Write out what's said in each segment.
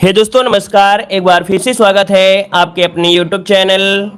हे दोस्तों नमस्कार। एक बार फिर से स्वागत है आपके अपने यूट्यूब चैनल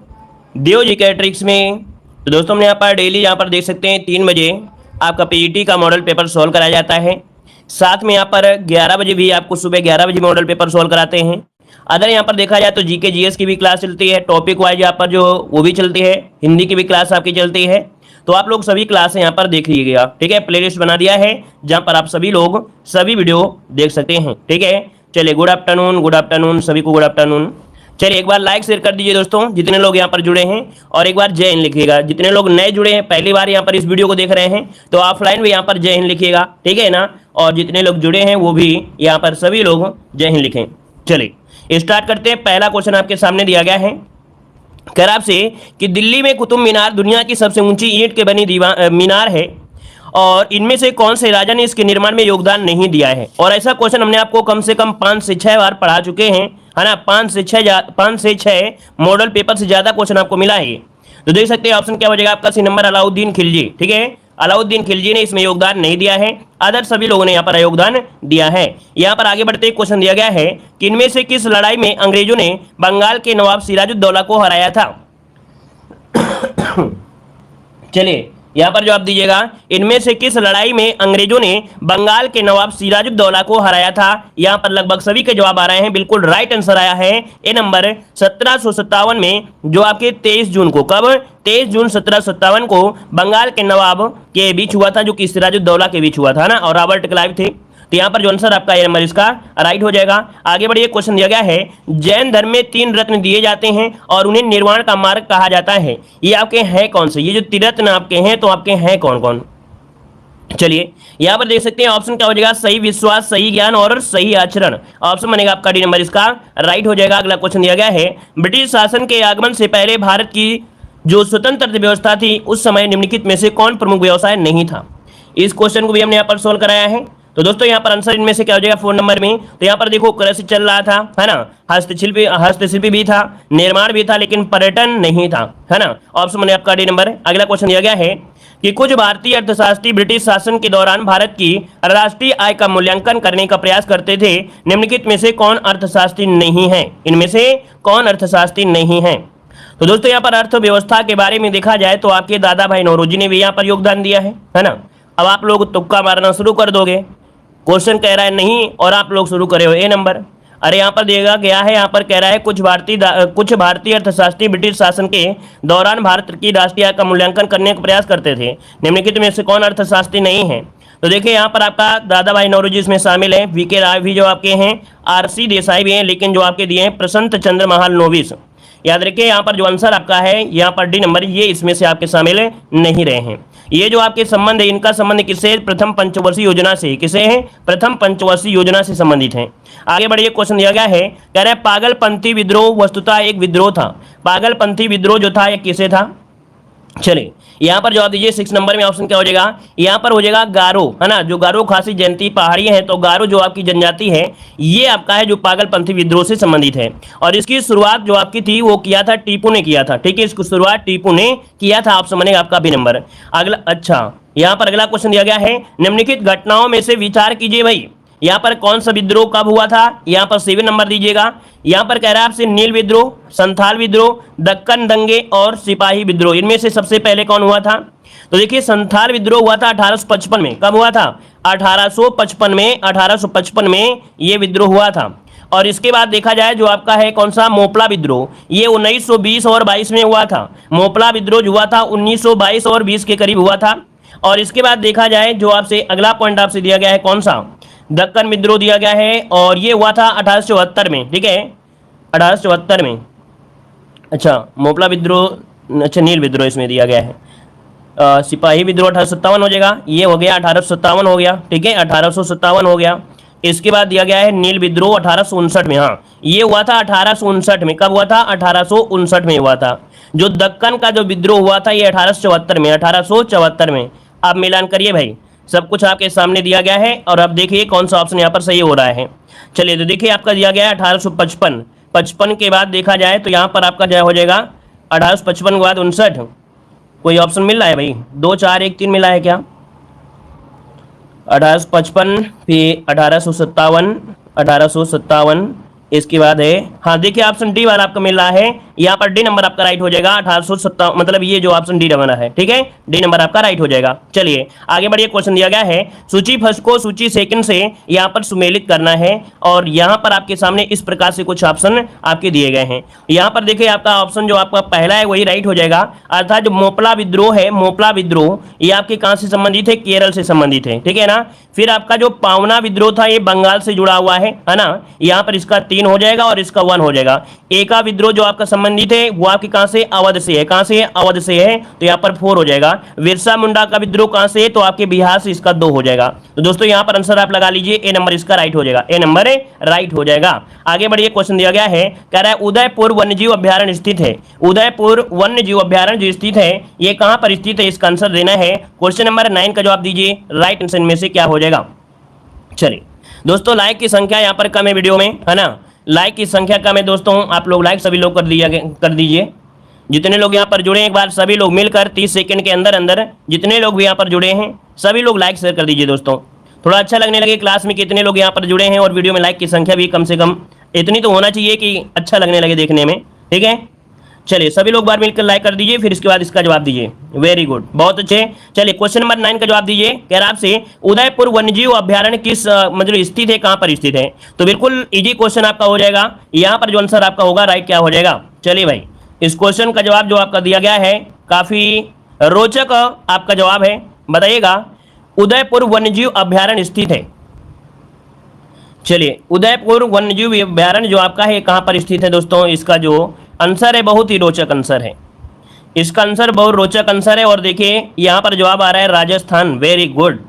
देव जी के ट्रिक्स में। तो दोस्तों हम यहाँ पर डेली यहाँ पर देख सकते हैं 3 बजे आपका पीईटी का मॉडल पेपर सॉल्व कराया जाता है। साथ में यहाँ पर 11 बजे भी आपको सुबह 11 बजे मॉडल पेपर सॉल्व कराते हैं। अदर यहाँ पर देखा जाए तो जीके जीएस की भी क्लास चलती है, टॉपिक वाइज यहाँ पर जो वो भी चलती है, हिंदी की भी क्लास आपकी चलती है। तो आप लोग सभी क्लास यहाँ पर देख लीजिएगा, ठीक है। प्लेलिस्ट बना दिया है जहाँ पर आप सभी लोग सभी वीडियो देख सकते हैं, ठीक है। चलिए गुड आफ्टरनून सभी को गुड आफ्टरनून। चलिए एक बार लाइक शेयर कर दीजिए दोस्तों जितने लोग यहाँ पर जुड़े हैं, और एक बार जय हिंद लिखिएगा। जितने लोग नए जुड़े हैं, पहली बार यहाँ पर इस वीडियो को देख रहे हैं, तो ऑफलाइन भी यहाँ पर जय हिंद लिखिएगा, ठीक है ना। और जितने लोग जुड़े हैं वो भी यहाँ पर सभी लोग जय हिंद लिखें। चलिए स्टार्ट करते हैं। पहला क्वेश्चन आपके सामने दिया गया है, कह रहा आपसे कि दिल्ली में कुतुब मीनार दुनिया की सबसे ऊंची ईंट के बनी मीनार है, और इनमें से कौन से राजा ने इसके निर्माण में योगदान नहीं दिया है। और ऐसा क्वेश्चन हमने आपको कम से कम 5 से 6 बार पढ़ा चुके हैं, है ना। 5 से 6 मॉडल पेपर से ज्यादा क्वेश्चन आपको मिला है। तो देख सकते हैं ऑप्शन क्या हो जाएगा आपका, सी नंबर अलाउद्दीन खिलजी, ठीक है। अलाउद्दीन खिलजी ने इसमें योगदान नहीं दिया है, अदर सभी लोगों ने यहाँ पर योगदान दिया है। यहाँ पर आगे बढ़ते क्वेश्चन दिया गया है कि इनमें से किस लड़ाई में अंग्रेजों ने बंगाल के नवाब सिराजुद्दौला को हराया था। चलिए यहाँ पर जवाब दीजिएगा, इनमें से किस लड़ाई में अंग्रेजों ने बंगाल के नवाब सिराजुद्दौला को हराया था। यहाँ पर लगभग सभी के जवाब आ रहे हैं, बिल्कुल राइट आंसर आया है ए नंबर 1757 में, जो आपके 23 जून को, कब 23 जून 1757 को बंगाल के नवाब के बीच हुआ था, जो कि सिराजुद्दौला के बीच हुआ था ना, और रॉबर्ट क्लाइव थे। तो यहाँ पर जो आंसर आपका ये नंबर इसका राइट हो जाएगा। आगे बढ़िए, क्वेश्चन दिया गया है, जैन धर्म में 3 रत्न दिए जाते हैं और उन्हें निर्वाण का मार्ग कहा जाता है। ये आपके हैं कौन से, ये जो 3 रत्न आपके हैं तो आपके हैं कौन कौन। चलिए यहाँ पर देख सकते हैं ऑप्शन क्या हो जाएगा, सही विश्वास, सही ज्ञान और सही आचरण। ऑप्शन बनेगा आपका डी नंबर इसका राइट हो जाएगा। अगला क्वेश्चन दिया गया है, ब्रिटिश शासन के आगमन से पहले भारत की जो स्वतंत्र व्यवस्था थी उस समय निम्नलिखित में से कौन प्रमुख व्यवसाय नहीं था। इस क्वेश्चन को भी हमने यहाँ पर सोल्व कराया है। तो दोस्तों यहाँ पर आंसर इनमें से क्या हो जाएगा 4 नंबर में। तो यहाँ पर देखो कृषि चल रहा था, है ना, हस्तशिल्पी भी था, निर्माण भी था, लेकिन पर्यटन नहीं था, है ना। ऑप्शन बने आपका डी नंबर। अगला क्वेश्चन दिया गया है कि कुछ भारतीय अर्थशास्त्री ब्रिटिश शासन के दौरान भारत की राष्ट्रीय आय का मूल्यांकन करने का प्रयास करते थे। निम्नलिखित में से कौन अर्थशास्त्री नहीं है, इनमें से कौन अर्थशास्त्री नहीं है। तो दोस्तों यहाँ पर अर्थव्यवस्था के बारे में देखा जाए तो आपके दादा भाई नौरोजी ने भी यहाँ पर योगदान दिया है ना। अब आप लोग तुक्का मारना शुरू कर दोगे, क्वेश्चन कह रहा है नहीं और आप लोग शुरू करे हो ए नंबर। अरे यहाँ पर दिया गया है, यहाँ पर कह रहा है कुछ भारतीय अर्थशास्त्री ब्रिटिश शासन के दौरान भारत की राष्ट्रीय आय का मूल्यांकन करने का प्रयास करते थे। निम्नलिखित में से कौन अर्थशास्त्री नहीं है। तो देखिए यहाँ पर आपका दादा भाई नौरोजी इसमें शामिल है, वीके राय भी जो आपके हैं, आरसी देसाई भी हैं, लेकिन जो आपके दिए हैं प्रसंत चंद्र महालनोबिस। याद रखिए यहाँ पर जो आंसर आपका है यहाँ पर डी नंबर, ये इसमें से आपके शामिल नहीं रहे हैं। ये जो आपके संबंध है, इनका संबंध किससे, प्रथम पंचवर्षीय योजना से, किसे है, प्रथम पंचवर्षीय योजना से संबंधित है। आगे बढ़िए, क्वेश्चन दिया गया है, कह रहे हैं पागलपंथी विद्रोह वस्तुतः एक विद्रोह था। पागलपंथी विद्रोह जो था ये किसे था। चलिए यहाँ पर जवाब दीजिए 6 नंबर में। ऑप्शन क्या हो जाएगा, यहाँ पर हो जाएगा गारो, है ना। जो गारो खासी जयंती पहाड़ी है, तो गारो जो आपकी जनजाति है ये आपका है जो पागलपंथी विद्रोह से संबंधित है। और इसकी शुरुआत जो आपकी थी वो किया था टीपू ने किया था, ठीक है। इसकी शुरुआत टीपू ने किया था। ऑप्शन बनेगा आपका बी नंबर। अगला, अच्छा यहाँ पर अगला क्वेश्चन दिया गया है, निम्नलिखित घटनाओं में से विचार कीजिए भाई, यहाँ पर कौन सा विद्रोह कब हुआ था। यहाँ पर 7 नंबर दीजिएगा। यहाँ पर कह रहा है आपसे नील विद्रोह, संथाल विद्रोह, दक्कन दंगे और सिपाही विद्रोह, इनमें से सबसे पहले कौन हुआ था। तो देखिए संथाल विद्रोह हुआ था 1855 में। कब हुआ था, 1855 में ये विद्रोह हुआ था। और इसके बाद देखा जाए जो आपका है कौन सा, मोपला विद्रोह, ये 1920 और 22 में हुआ था। मोपला विद्रोह जो हुआ था 1922 और 20 के करीब हुआ था। और इसके बाद देखा जाए जो आपसे अगला पॉइंट आपसे दिया गया है कौन सा, दक्कन विद्रोह दिया गया है, और ये हुआ था 1874 में, ठीक है, 1874 में। अच्छा मोपला विद्रोह, अच्छा नील विद्रोह इसमें दिया गया है। सिपाही विद्रोह 1857 हो जाएगा, ये हो गया 1857 हो गया, ठीक है, 1857 हो गया। इसके बाद दिया गया है नील विद्रोह 1859 में, हाँ ये हुआ था 1859 में। कब हुआ था, 1859 में हुआ था। जो दक्कन का जो विद्रोह हुआ था ये 1874 में, 1874 में। आप मिलान करिए भाई, सब कुछ आपके सामने दिया गया है। और अब देखिए कौन सा ऑप्शन यहाँ पर सही हो रहा है। चलिए तो देखिए आपका दिया गया है 1855 के बाद देखा जाए तो यहाँ पर आपका क्या हो जाएगा, 1855 के बाद 59। कोई ऑप्शन मिल रहा है भाई, 2 4 1 3 मिला है क्या। 1855 फिर 1857, इसके बाद है, हाँ देखिए ऑप्शन डी वाला आपका मिल रहा है, यहाँ पर डी नंबर आपका राइट हो जाएगा 1857, मतलब ये जो ऑप्शन डी बना है, ठीक है, डी नंबर आपका राइट हो जाएगा। चलिए आगे बढ़िए, क्वेश्चन दिया गया है सूची फर्स्ट को सूची सेकंड से यहाँ पर सुमेलित करना है, और यहाँ पर आपके सामने इस प्रकार से कुछ ऑप्शन आपके दिए गए हैं। यहाँ पर देखिए आपका ऑप्शन जो आपका पहला है वही राइट हो जाएगा, अर्थात जो मोपला विद्रोह है, मोपला विद्रोह ये आपके कहाँ से संबंधित है, केरल से संबंधित है, ठीक है ना। फिर आपका जो पावना विद्रोह था ये बंगाल से जुड़ा हुआ है ना, यहाँ पर इसका 3 हो जाएगा और इसका 1 हो जाएगा। एका विद्रोह जो आपका संबंधित है वो आपके कहां से, अवध से है, कहां से, अवध से है, तो यहाँ पर 4 हो जाएगा। बिरसा मुंडा का विद्रोह कहां से है, तो आपके बिहार से, इसका 2 हो जाएगा। तो दोस्तों यहाँ पर आंसर आप लगा लीजिए, ए नंबर इसका राइट हो जाएगा, ए नंबर राइट हो जाएगा। आगे बढ़िए, क्वेश्चन दिया गया है, कह रहा है उदयपुर वन्यजीव अभ्यारण्य स्थित है, उदयपुर वन्यजीव अभ्यारण्य जो स्थित है ये कहां पर स्थित है, इसका आंसर देना है। क्वेश्चन नंबर 9 का जवाब दीजिए, राइट आंसर में से क्या हो जाएगा। चलिए दोस्तों, लाइक की संख्या यहाँ पर कम है वीडियो में, है ना, लाइक की संख्या कम है दोस्तों, आप लोग लाइक सभी लोग कर दीजिए। जितने लोग यहाँ पर जुड़े हैं एक बार सभी लोग मिलकर 30 सेकंड के अंदर अंदर जितने लोग भी यहाँ पर जुड़े हैं सभी लोग लाइक शेयर कर दीजिए दोस्तों, थोड़ा अच्छा लगने लगे क्लास में कितने लोग यहाँ पर जुड़े हैं, और वीडियो में लाइक की संख्या भी कम से कम इतनी तो होना चाहिए कि अच्छा लगने लगे देखने में, ठीक है। चलिए सभी लोग बार मिलकर लाइक कर दीजिए, फिर इसके बाद इसका जवाब दीजिए। वेरी गुड, बहुत अच्छे। चलिए क्वेश्चन नंबर 9 का जवाब दीजिए, कह रहा आपसे उदयपुर वन्यजीव अभ्यारण्य किस मतलब स्थित है, कहां पर स्थित है। तो बिल्कुल इजी क्वेश्चन आपका हो जाएगा, यहाँ पर जो आंसर आपका होगा राइट क्या हो जाएगा। चलिए भाई, इस क्वेश्चन का जवाब जो आपका दिया गया है काफी रोचक आपका जवाब है, बताइएगा उदयपुर वन्यजीव अभ्यारण्य स्थित है। चलिए उदयपुर वन्यजीव अभ्यारण्य जो आपका है कहां पर स्थित है दोस्तों, इसका जो आंसर है बहुत ही रोचक आंसर है, इसका आंसर बहुत रोचक आंसर है। और देखिए यहाँ पर जवाब आ रहा है राजस्थान, वेरी गुड।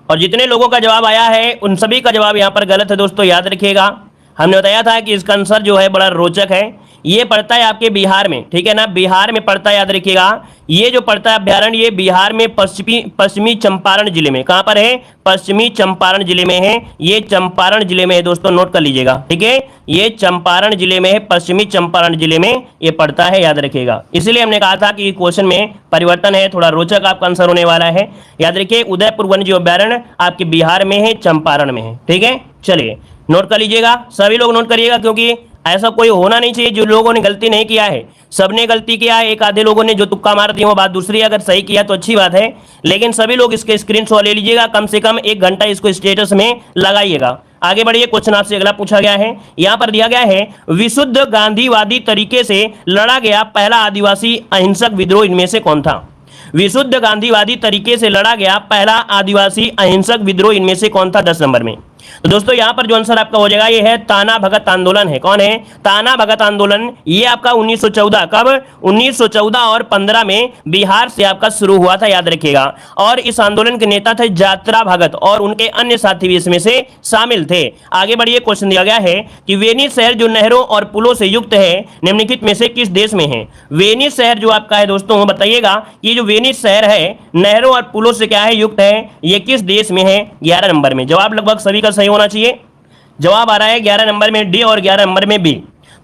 और जितने लोगों का जवाब आया है उन सभी का जवाब यहाँ पर गलत है दोस्तों, याद रखिएगा। हमने बताया था कि इसका आंसर जो है बड़ा रोचक है, ये पड़ता है आपके बिहार में, ठीक है ना, बिहार में पड़ता है, याद रखिएगा। ये जो पड़ता है अभ्यारण्य ये बिहार में पश्चिमी चंपारण जिले में, कहां पर है, पश्चिमी चंपारण जिले में है, ये चंपारण जिले में है दोस्तों, नोट कर लीजिएगा, ठीक है, ये चंपारण जिले में है, पश्चिमी चंपारण जिले में ये पड़ता है, याद रखिएगा। इसलिए हमने कहा था कि क्वेश्चन में परिवर्तन है, थोड़ा रोचक आपका आंसर होने वाला है, याद रखिए। उदयपुर वन्यजीव अभ्यारण्य आपके बिहार में है, चंपारण में है, ठीक है। चलिए नोट कर लीजिएगा, सभी लोग नोट करिएगा, क्योंकि ऐसा कोई होना नहीं चाहिए जो लोगों ने गलती नहीं किया है, सबने गलती किया है, एक आधे लोगों ने जो तुक्का मार दिया वो बात दूसरी, अगर सही किया तो अच्छी बात है, लेकिन सभी लोग इसके स्क्रीनशॉट ले लीजिएगा, कम से कम 1 घंटा इसको स्टेटस में लगाइएगा। आगे बढ़िए, क्वेश्चन आपसे अगला पूछा गया है, यहां पर दिया गया है विशुद्ध गांधीवादी तरीके से लड़ा गया पहला आदिवासी अहिंसक विद्रोह इनमें से कौन था। विशुद्ध गांधीवादी तरीके से लड़ा गया पहला आदिवासी अहिंसक विद्रोह इनमें से कौन था, 10 नंबर में। तो दोस्तों यहाँ पर जो आंसर आपका हो जाएगा ये है ताना भगत आंदोलन है। कौन है, ताना भगत आंदोलन। ये आपका 1914 कब, 1914 और 15 में बिहार से आपका शुरू हुआ था, याद रखिएगा। और इस आंदोलन के नेता थे यात्रा भगत और उनके अन्य साथी भी इसमें से शामिल थे। आगे बढ़िए, क्वेश्चन दिया गया है कि वेनिस शहर जो नहरों और पुलों से युक्त है निम्नलिखित में से किस देश में है। वेनिस शहर जो आपका है दोस्तों, बताइएगा ये जो वेनिस शहर है नहरों और पुलों से क्या है, युक्त है, ये किस देश में है। 11 नंबर में जवाब लगभग सभी का सही होना चाहिए। जवाब आ रहा है 11 नंबर में डी और 11 नंबर में बी।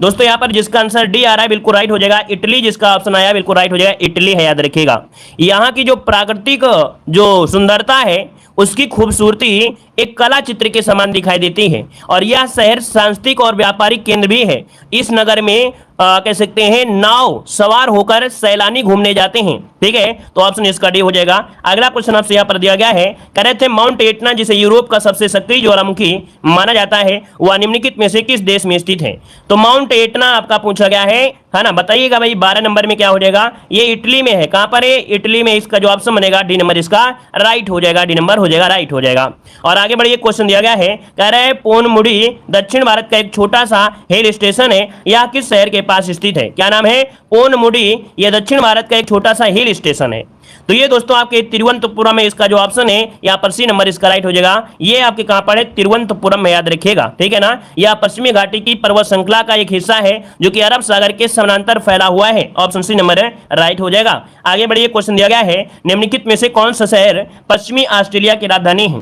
दोस्तों यहाँ पर जिसका आंसर डी आ रहा है बिल्कुल राइट हो जाएगा, इटली। जिसका ऑप्शन आया बिल्कुल राइट हो जाएगा, इटली है, याद रखिएगा। यहाँ की जो प्राकृतिक जो सुंदरता है उसकी खूबसूरती एक कला चित्र के समान दिखाई देती है और यह शहर सांस्कृतिक और व्यापारिक केंद्र भी है। इस नगर में कह सकते हैं नाव सवार होकर सैलानी घूमने जाते हैं, ठीक है। तो ऑप्शन इसका डी हो जाएगा। अगला क्वेश्चन आपसे यहाँ पर दिया गया है, कह रहे थे माउंट एटना जिसे यूरोप का सबसे सक्रिय ज्वालामुखी माना जाता है वह निम्नलिखित में से किस देश में स्थित है। तो माउंट एटना आपका पूछा गया है ना, बताइएगा भाई 12 नंबर में क्या हो जाएगा। ये इटली में है, कहां पर है, इटली में। इसका जो ऑप्शन बनेगा डी नंबर इसका राइट हो जाएगा, डी नंबर हो जाएगा, राइट हो जाएगा। और आगे बढ़िए, क्वेश्चन दिया गया है, कह रहे हैं पोनमुड़ी दक्षिण भारत का एक छोटा सा हिल स्टेशन है, यह किस शहर के पास स्थित है। क्या नाम है, पोनमुड़ी, यह दक्षिण भारत का एक छोटा सा हिल स्टेशन है। तो ये दोस्तों आपके तिरुवनंतपुरम में इसका जो ऑप्शन है यहाँ पर सी नंबर इसका राइट हो जाएगा। ये आपके कहां पर है, तिरुवनंतपुरम में, याद रखिएगा, ठीक है ना। यह पश्चिमी घाटी की पर्वत श्रृंखला का एक हिस्सा है जो कि अरब सागर के समानांतर फैला हुआ है। ऑप्शन सी नंबर राइट हो जाएगा। आगे बढ़िए, क्वेश्चन दिया गया है, निम्नलिखित में से कौन सा शहर पश्चिमी ऑस्ट्रेलिया की राजधानी है।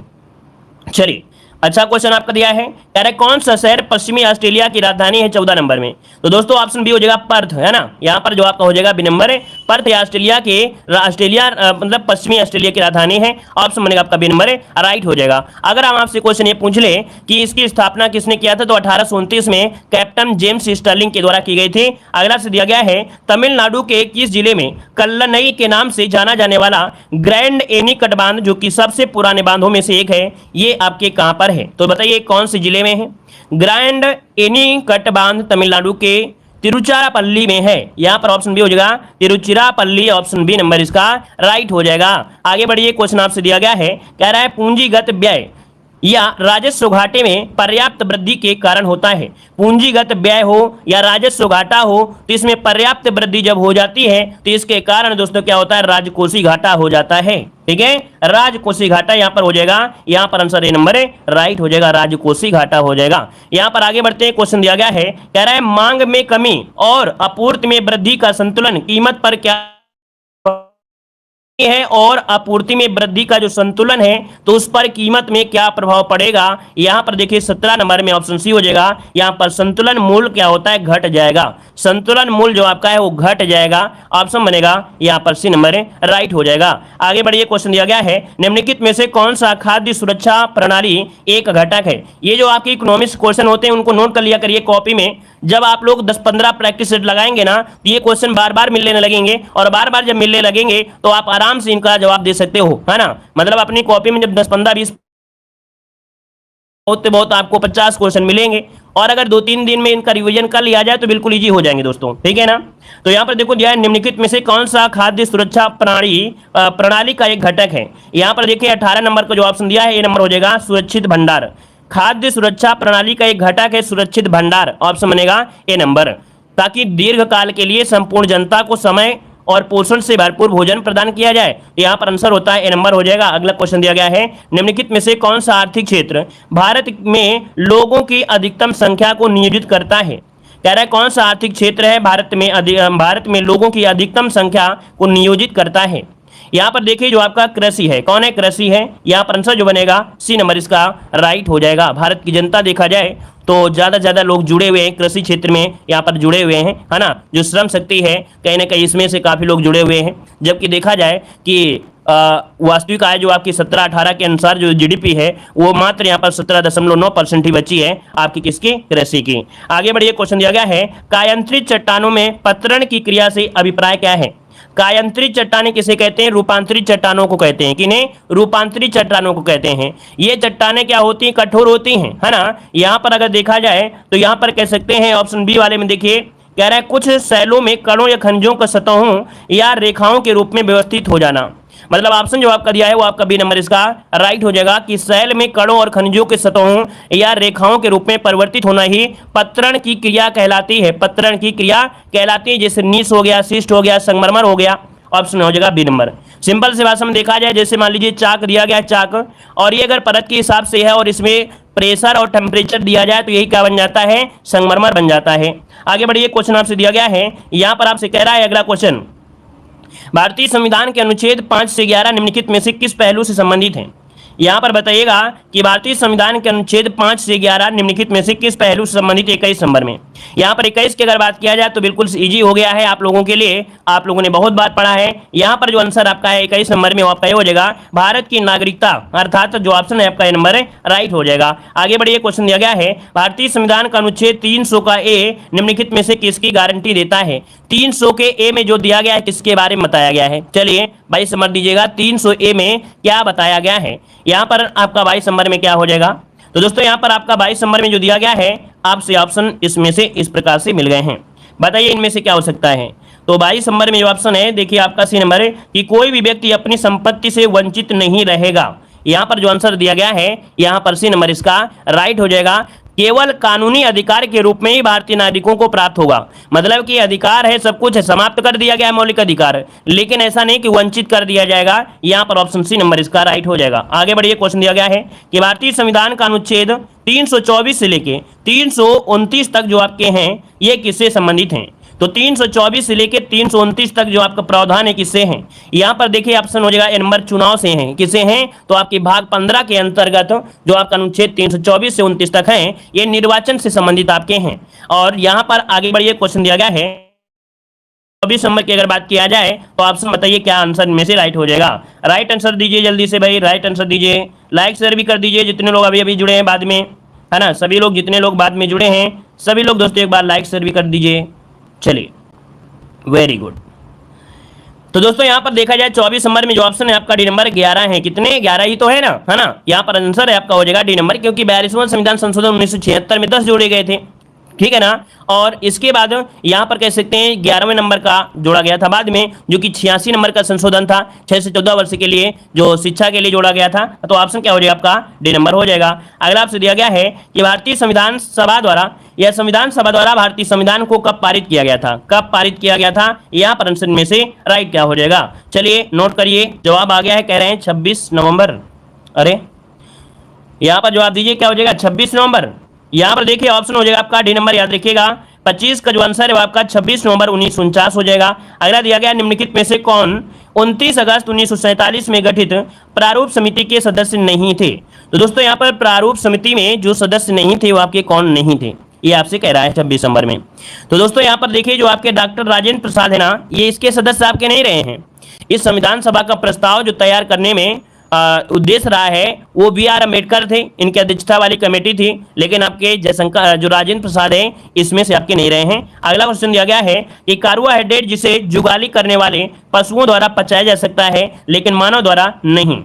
चलिए अच्छा क्वेश्चन आपका दिया है, कह रहे कौन सा शहर पश्चिमी ऑस्ट्रेलिया की राजधानी है 14 नंबर में। तो दोस्तों ऑप्शन बी हो जाएगा पर्थ, है ना। यहाँ पर जो आपका हो जाएगा बी नंबर है, पर्थ या ऑस्ट्रेलिया मतलब पश्चिमी ऑस्ट्रेलिया की राजधानी है। ऑप्शन बनेगा आपका बी नंबर है, राइट हो जाएगा। अगर हम आपसे क्वेश्चन ये पूछ ले कि इसकी स्थापना किसने किया था, तो 1829 में कैप्टन जेम्स स्टर्लिंग के द्वारा की गई थी। अगला से दिया गया है, तमिलनाडु के किस जिले में कल्लनई के नाम से जाना जाने वाला ग्रैंड एनीकट बांध, जो कि सबसे पुराने बांधों में से एक है, ये आपके कहां पर है। तो बताइए कौन से जिले में है। ग्रैंड एनीकट बांध तमिलनाडु के तिरुचिरापल्ली में है। यहां पर ऑप्शन बी हो जाएगा तिरुचिरापल्ली, ऑप्शन बी नंबर इसका राइट हो जाएगा। आगे बढ़िए, क्वेश्चन आपसे दिया गया है, कह रहा है पूंजीगत व्यय या राजस्व घाटे में पर्याप्त वृद्धि के कारण होता है। पूंजीगत व्यय हो या राजस्व घाटा हो, तो इसमें पर्याप्त वृद्धि जब हो जाती है तो इसके कारण दोस्तों क्या होता है, राजकोषीय घाटा हो जाता है। ठीक है, राजकोषीय घाटा यहां पर हो जाएगा, यहां पर आंसर ए नंबर है, राइट हो जाएगा, राजकोषीय घाटा हो जाएगा। यहां पर आगे बढ़ते हैं, क्वेश्चन दिया गया है, कह रहा है मांग में कमी और आपूर्ति में वृद्धि का संतुलन कीमत पर क्या है, और आपूर्ति में वृद्धि का जो संतुलन है तो उस पर कीमत में क्या प्रभाव पड़ेगा। यहां पर देखिए 17 नंबर में ऑप्शन सी हो जाएगा। यहां पर संतुलन मूल्य क्या होता है, घट जाएगा। संतुलन मूल्य जो आपका है वो घट जाएगा, ऑप्शन बनेगा यहां पर सी नंबर है, राइट हो जाएगा। आगे बढ़िए, क्वेश्चन दिया गया है, निम्नलिखित में से कौन सा खाद्य सुरक्षा प्रणाली एक घटक है। ये जो आपके इकोनॉमिक्स क्वेश्चन होते हैं उनको नोट कर लिया करिए कॉपी में। जब आप लोग 10-15 प्रैक्टिस सेट लगाएंगे ना, तो ये क्वेश्चन बार बार मिलने लगेंगे, और बार बार जब मिलने लगेंगे तो आप आराम से इनका जवाब दे सकते हो, है ना। मतलब अपनी कॉपी में जब 10-15-20 बहुत आपको 50 क्वेश्चन मिलेंगे, और अगर 2-3 दिन में इनका रिवीजन कर लिया जाए तो बिल्कुल इजी हो जाएंगे दोस्तों, ठीक है ना। तो यहाँ पर देखो दिया है, निम्नलिखित में से कौन सा खाद्य सुरक्षा प्रणाली का एक घटक है। यहाँ पर देखिए 18 नंबर का जो ऑप्शन दिया है, ये नंबर हो जाएगा सुरक्षित भंडार। खाद्य सुरक्षा प्रणाली का एक घटक है सुरक्षित भंडार, ऑप्शन बनेगा ए नंबर, ताकि दीर्घ काल के लिए संपूर्ण जनता को समय और पोषण से भरपूर भोजन प्रदान किया जाए। यहाँ पर आंसर होता है ए नंबर हो जाएगा। अगला क्वेश्चन दिया गया है, निम्नलिखित में से कौन सा आर्थिक क्षेत्र भारत में लोगों की अधिकतम संख्या को नियोजित करता है। कह रहा है कौन सा आर्थिक क्षेत्र है भारत में लोगों की अधिकतम संख्या को नियोजित करता है। यहाँ पर देखिए जो आपका कृषि है, कौन है, कृषि है। यहाँ पर आंसर जो बनेगा सी नंबर इसका राइट हो जाएगा। भारत की जनता देखा जाए तो ज़्यादा से ज़्यादा लोग जुड़े हुए हैं कृषि क्षेत्र में, यहाँ पर जुड़े हुए हैं, है ना। जो श्रम शक्ति है कहीं ना कहीं इसमें से काफ़ी लोग जुड़े हुए हैं। जबकि देखा जाए कि वास्तविक आय जो आपकी 17-18 के अनुसार जो जीडीपी है वो मात्र यहाँ पर 17.9% ही बची है आपकी किसकी, कृषि की। आगे बढ़िए, क्वेश्चन दिया गया है, कायांतरित चट्टानों में पतरण की क्रिया से अभिप्राय क्या है। कायांतरित चट्टानें किसे कहते हैं, रूपांतरित चट्टानों को कहते हैं। किन्हें, रूपांतरित चट्टानों को कहते हैं। ये चट्टानें क्या होती हैं, कठोर होती हैं, है ना। यहाँ पर अगर देखा जाए तो यहाँ पर कह सकते हैं ऑप्शन बी वाले में देखिए, कह रहा है कुछ शैलों में कणों या खनिजों का सतहों या रेखाओं के रूप में व्यवस्थित हो जाना। मतलब ऑप्शन जो आपका दिया है वो आपका बी नंबर इसका राइट हो जाएगा कि शैल में कणों और खनिजों के सतहों या रेखाओं के रूप में परिवर्तित होना ही पतरण की क्रिया कहलाती है। पतरण की क्रिया कहलाती है, जैसे नीस हो गया, शिस्ट हो गया, संगमरमर हो गया, ऑप्शन हो जाएगा बी नंबर। सिंपल से भाषा में देखा जाए, जैसे मान लीजिए चाक दिया गया, चाक, और ये अगर परत के हिसाब से है और इसमें प्रेशर और टेम्परेचर दिया जाए तो यही क्या बन जाता है, संगमरमर बन जाता है। आगे बढ़िए, क्वेश्चन आपसे दिया गया है, यहाँ पर आपसे कह रहा है अगला क्वेश्चन, भारतीय संविधान के अनुच्छेद 5 से 11 निम्नलिखित में से किस पहलू से संबंधित हैं। यहाँ पर बताइएगा कि भारतीय संविधान के अनुच्छेद 5 से 11 निम्नलिखित में से किस पहलू से संबंधित 21 नंबर में। यहाँ पर 21 की अगर बात किया जाए तो बिल्कुल इजी हो गया है आप लोगों के लिए, आप लोगों ने बहुत बार पढ़ा है। यहाँ पर जो आंसर आपका है 21 नंबर में आपका हो जाएगा भारत की नागरिकता, अर्थात जो ऑप्शन है आपका नंबर है राइट हो जाएगा। आगे बढ़िए, क्वेश्चन दिया गया है, भारतीय संविधान का अनुच्छेद 300 का ए निम्नलिखित में से किसकी गारंटी देता है। 300 के ए में जो दिया गया है किसके बारे में बताया गया है। चलिए भाई समझ दीजिएगा 300 ए में क्या बताया गया है। यहाँ पर आपका 22 नंबर में क्या हो जाएगा, तो दोस्तों यहाँ पर आपका 22 नंबर में जो दिया गया है आपसे ऑप्शन इसमें से इस प्रकार से मिल गए हैं। बताइए इनमें से क्या हो सकता है। तो 22 नंबर में जो ऑप्शन है देखिए आपका सी नंबर है कि कोई भी व्यक्ति अपनी संपत्ति से वंचित नहीं रहेगा। यहाँ पर जो आंसर दिया गया है यहाँ पर सी नंबर इसका राइट हो जाएगा। केवल कानूनी अधिकार के रूप में ही भारतीय नागरिकों को प्राप्त होगा। मतलब कि अधिकार है, सब कुछ है, समाप्त कर दिया गया मौलिक अधिकार, लेकिन ऐसा नहीं कि वंचित कर दिया जाएगा। यहाँ पर ऑप्शन सी नंबर इसका राइट हो जाएगा। आगे बढ़िए, क्वेश्चन दिया गया है कि भारतीय संविधान का अनुच्छेद 324 से लेके 329 तक जो आपके हैं ये किससे संबंधित हैं। तो 324 से लेकर 329 तक जो आपका प्रावधान है किससे हैं? यहाँ पर देखिए ऑप्शन हो जाएगा ए नंबर चुनाव से हैं। किससे हैं? तो आपके भाग 15 के अंतर्गत जो आपका अनुच्छेद 324 से 29 तक है, ये निर्वाचन से संबंधित आपके हैं। और यहाँ पर आगे बढ़िए क्वेश्चन दिया गया है 24 नंबर की अगर बात किया जाए तो ऑप्शन बताइए क्या आंसर में से राइट हो जाएगा। राइट आंसर दीजिए जल्दी से भाई, राइट आंसर दीजिए। लाइक शेयर भी कर दीजिए जितने लोग अभी अभी जुड़े हैं बाद में, है ना। सभी लोग जितने लोग बाद में जुड़े हैं सभी लोग दोस्तों एक बार लाइक शेयर भी कर दीजिए। चलिए वेरी गुड। तो दोस्तों यहाँ पर देखा जाए 24 नंबर में जो ऑप्शन है आपका डी नंबर 11 है। कितने? 11 ही तो है ना, है ना। यहाँ पर आंसर है आपका हो जाएगा डी नंबर, क्योंकि 42वां संविधान संशोधन 1976 में 10 जोड़े गए थे, ठीक है ना। और इसके बाद यहाँ पर कह सकते हैं 11वें नंबर का जोड़ा गया था बाद में, जो कि 86 नंबर का संशोधन था 6 से 14 वर्ष के लिए जो शिक्षा के लिए जोड़ा गया था। तो ऑप्शन क्या हो जाएगा आपका? डी नंबर हो जाएगा। अगला आपसे दिया गया है कि भारतीय संविधान सभा द्वारा या संविधान सभा द्वारा भारतीय संविधान को कब पारित किया गया था? कब पारित किया गया था? यहाँ पर आंसर में से राइट क्या हो जाएगा? चलिए नोट करिए, जवाब आ गया है, कह रहे हैं 26 नवंबर। अरे यहाँ पर जवाब दीजिए क्या हो जाएगा? 26 नवंबर। यहाँ पर देखिए ऑप्शन हो जाएगा आपका डी नंबर, याद रखिएगा। 25 का जो आंसर है वो आपका 26 नवंबर 1949 हो जाएगा। अगला दिया गया निम्नलिखित में से कौन 29 अगस्त 1947 में गठित प्रारूप समिति के सदस्य नहीं थे? तो दोस्तों यहाँ पर प्रारूप समिति में जो सदस्य नहीं थे वो आपके कौन नहीं थे, ये आपसे कह रहा है 26 नंबर में। तो दोस्तों यहाँ पर देखिए जो आपके डॉक्टर राजेंद्र प्रसाद है ना, ये इसके सदस्य आपके नहीं रहे हैं। इस संविधान सभा का प्रस्ताव जो तैयार करने में उद्देश्य रहा है वो बी.आर. अम्बेडकर थे, इनकी अध्यक्षता वाली कमेटी थी, लेकिन आपके जयशंकर जो राजेंद्र प्रसाद है इसमें से आपके नहीं रहे हैं। अगला क्वेश्चन दिया गया है कि कार्बोहाइड्रेट जिसे जुगाली करने वाले पशुओं द्वारा पचाया जा सकता है लेकिन मानव द्वारा नहीं।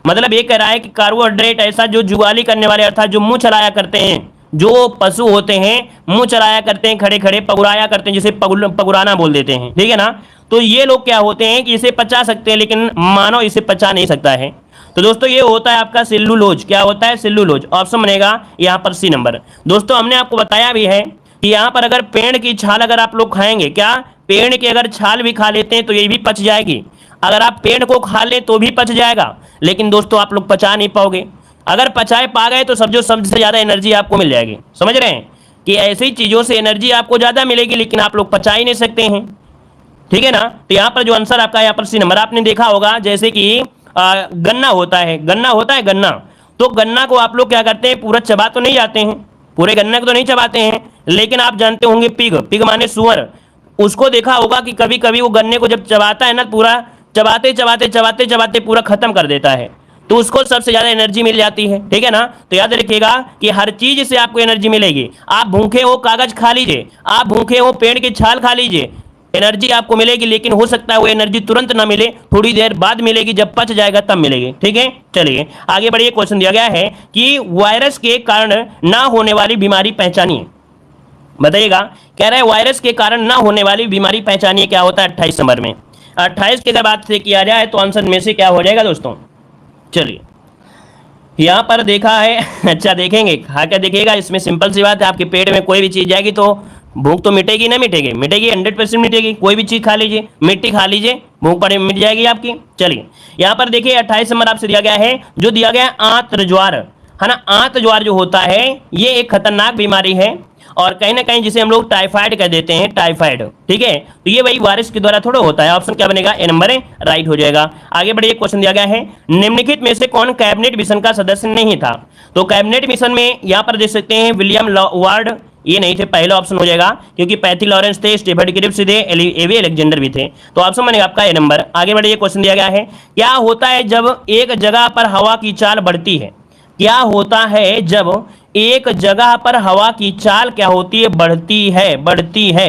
मतलब ये कह रहा है कि कार्बोहाइड्रेट ऐसा जो जुगाली करने वाले अर्थात जो मुंह चलाया करते हैं, जो पशु होते हैं मुंह चलाया करते हैं, खड़े खड़े पगुराया करते हैं, जिसे पगुराना बोल देते हैं, ठीक है ना। तो ये लोग क्या होते हैं कि इसे पचा सकते हैं लेकिन मानव इसे पचा नहीं सकता है। तो दोस्तों ये होता है आपका सेल्यूलोज। क्या होता है? सेल्यूलोज। ऑप्शन बनेगा यहाँ पर सी नंबर। दोस्तों हमने आपको बताया भी है कि यहाँ पर अगर पेड़ की छाल अगर आप लोग खाएंगे, क्या पेड़ की अगर छाल भी खा लेते हैं तो ये भी पच जाएगी। अगर आप पेड़ को खा लें तो भी पच जाएगा, लेकिन दोस्तों आप लोग पचा नहीं पाओगे। अगर पचाए पा गए तो सबसे ज़्यादा एनर्जी आपको मिल जाएगी। समझ रहे हैं कि ऐसी चीज़ों से एनर्जी आपको ज़्यादा मिलेगी लेकिन आप लोग पचा ही नहीं सकते हैं, ठीक है ना। तो यहाँ पर जो आंसर आपका यहाँ पर सी नंबर। आपने देखा होगा जैसे कि गन्ना होता है, गन्ना। तो गन्ना को आप लोग क्या करते हैं, पूरा चबा तो नहीं जाते हैं, पूरे गन्ने को तो नहीं चबाते हैं, लेकिन आप जानते होंगे पिग माने सुअर, उसको देखा होगा कि कभी कभी वो गन्ने को जब चबाता है ना, पूरा चबाते पूरा खत्म कर देता है, तो उसको सबसे ज्यादा एनर्जी मिल जाती है, ठीक है ना। तो याद रखिएगा कि हर चीज से आपको एनर्जी मिलेगी। आप भूखे हो कागज खा लीजिए, आप भूखे हो पेड़ की छाल खा लीजिए, एनर्जी आपको मिलेगी, लेकिन हो सकता है वो एनर्जी तुरंत ना मिले, थोड़ी देर बाद मिलेगी, जब पच जाएगा तब मिलेगी, ठीक है। चलिए आगे बढ़िए। क्वेश्चन दिया गया है कि वायरस के कारण ना होने वाली बीमारी पहचानिए। बताइएगा, कह रहा है वायरस के कारण ना होने वाली बीमारी पहचानिए। क्या होता है? 28 नंबर में। 28 की अगर बात से किया जाए तो आंसर में से क्या हो जाएगा दोस्तों? चलिए यहाँ पर देखा है अच्छा देखेंगे, खा कर देखिएगा। इसमें सिंपल सी बात है, आपके पेट में कोई भी चीज़ जाएगी तो भूख तो मिटेगी ना मिटेगी? मिटेगी, 100% मिटेगी। कोई भी चीज़ खा लीजिए, मिट्टी खा लीजिए, भूख पड़े मिट जाएगी आपकी। चलिए यहाँ पर देखिए 28 नंबर आपसे दिया गया है, जो दिया गया है आंत्र ज्वार, है ना। आंत्र ज्वार जो होता है ये एक खतरनाक बीमारी है और कहीं ना कहीं जिसे हम लोग टाइफाइड कह देते हैं, टाइफाइड, ठीक है। तो ये वही वायरस के द्वारा थोड़ा होता है। ऑप्शन क्या बनेगा? ए नंबर राइट हो जाएगा। आगे बढ़िए। क्वेश्चन दिया गया है निम्नलिखित में से कौन कैबिनेट मिशन का सदस्य नहीं था? तो कैबिनेट मिशन में यहाँ पर देख सकते हैं विलियम वार्ड, ये नहीं थे, पहला ऑप्शन हो जाएगा, क्योंकि पैथी लॉरेंस थे, स्टीफर्ड क्रिप्स थे, एवी अलेक्जेंडर भी थे। तो ऑप्शन बनेगा आपका ए नंबर। आगे बढ़िए। क्वेश्चन दिया गया है क्या होता है जब एक जगह पर हवा की चाल बढ़ती है? क्या होता है जब एक जगह पर हवा की चाल क्या होती है? बढ़ती है।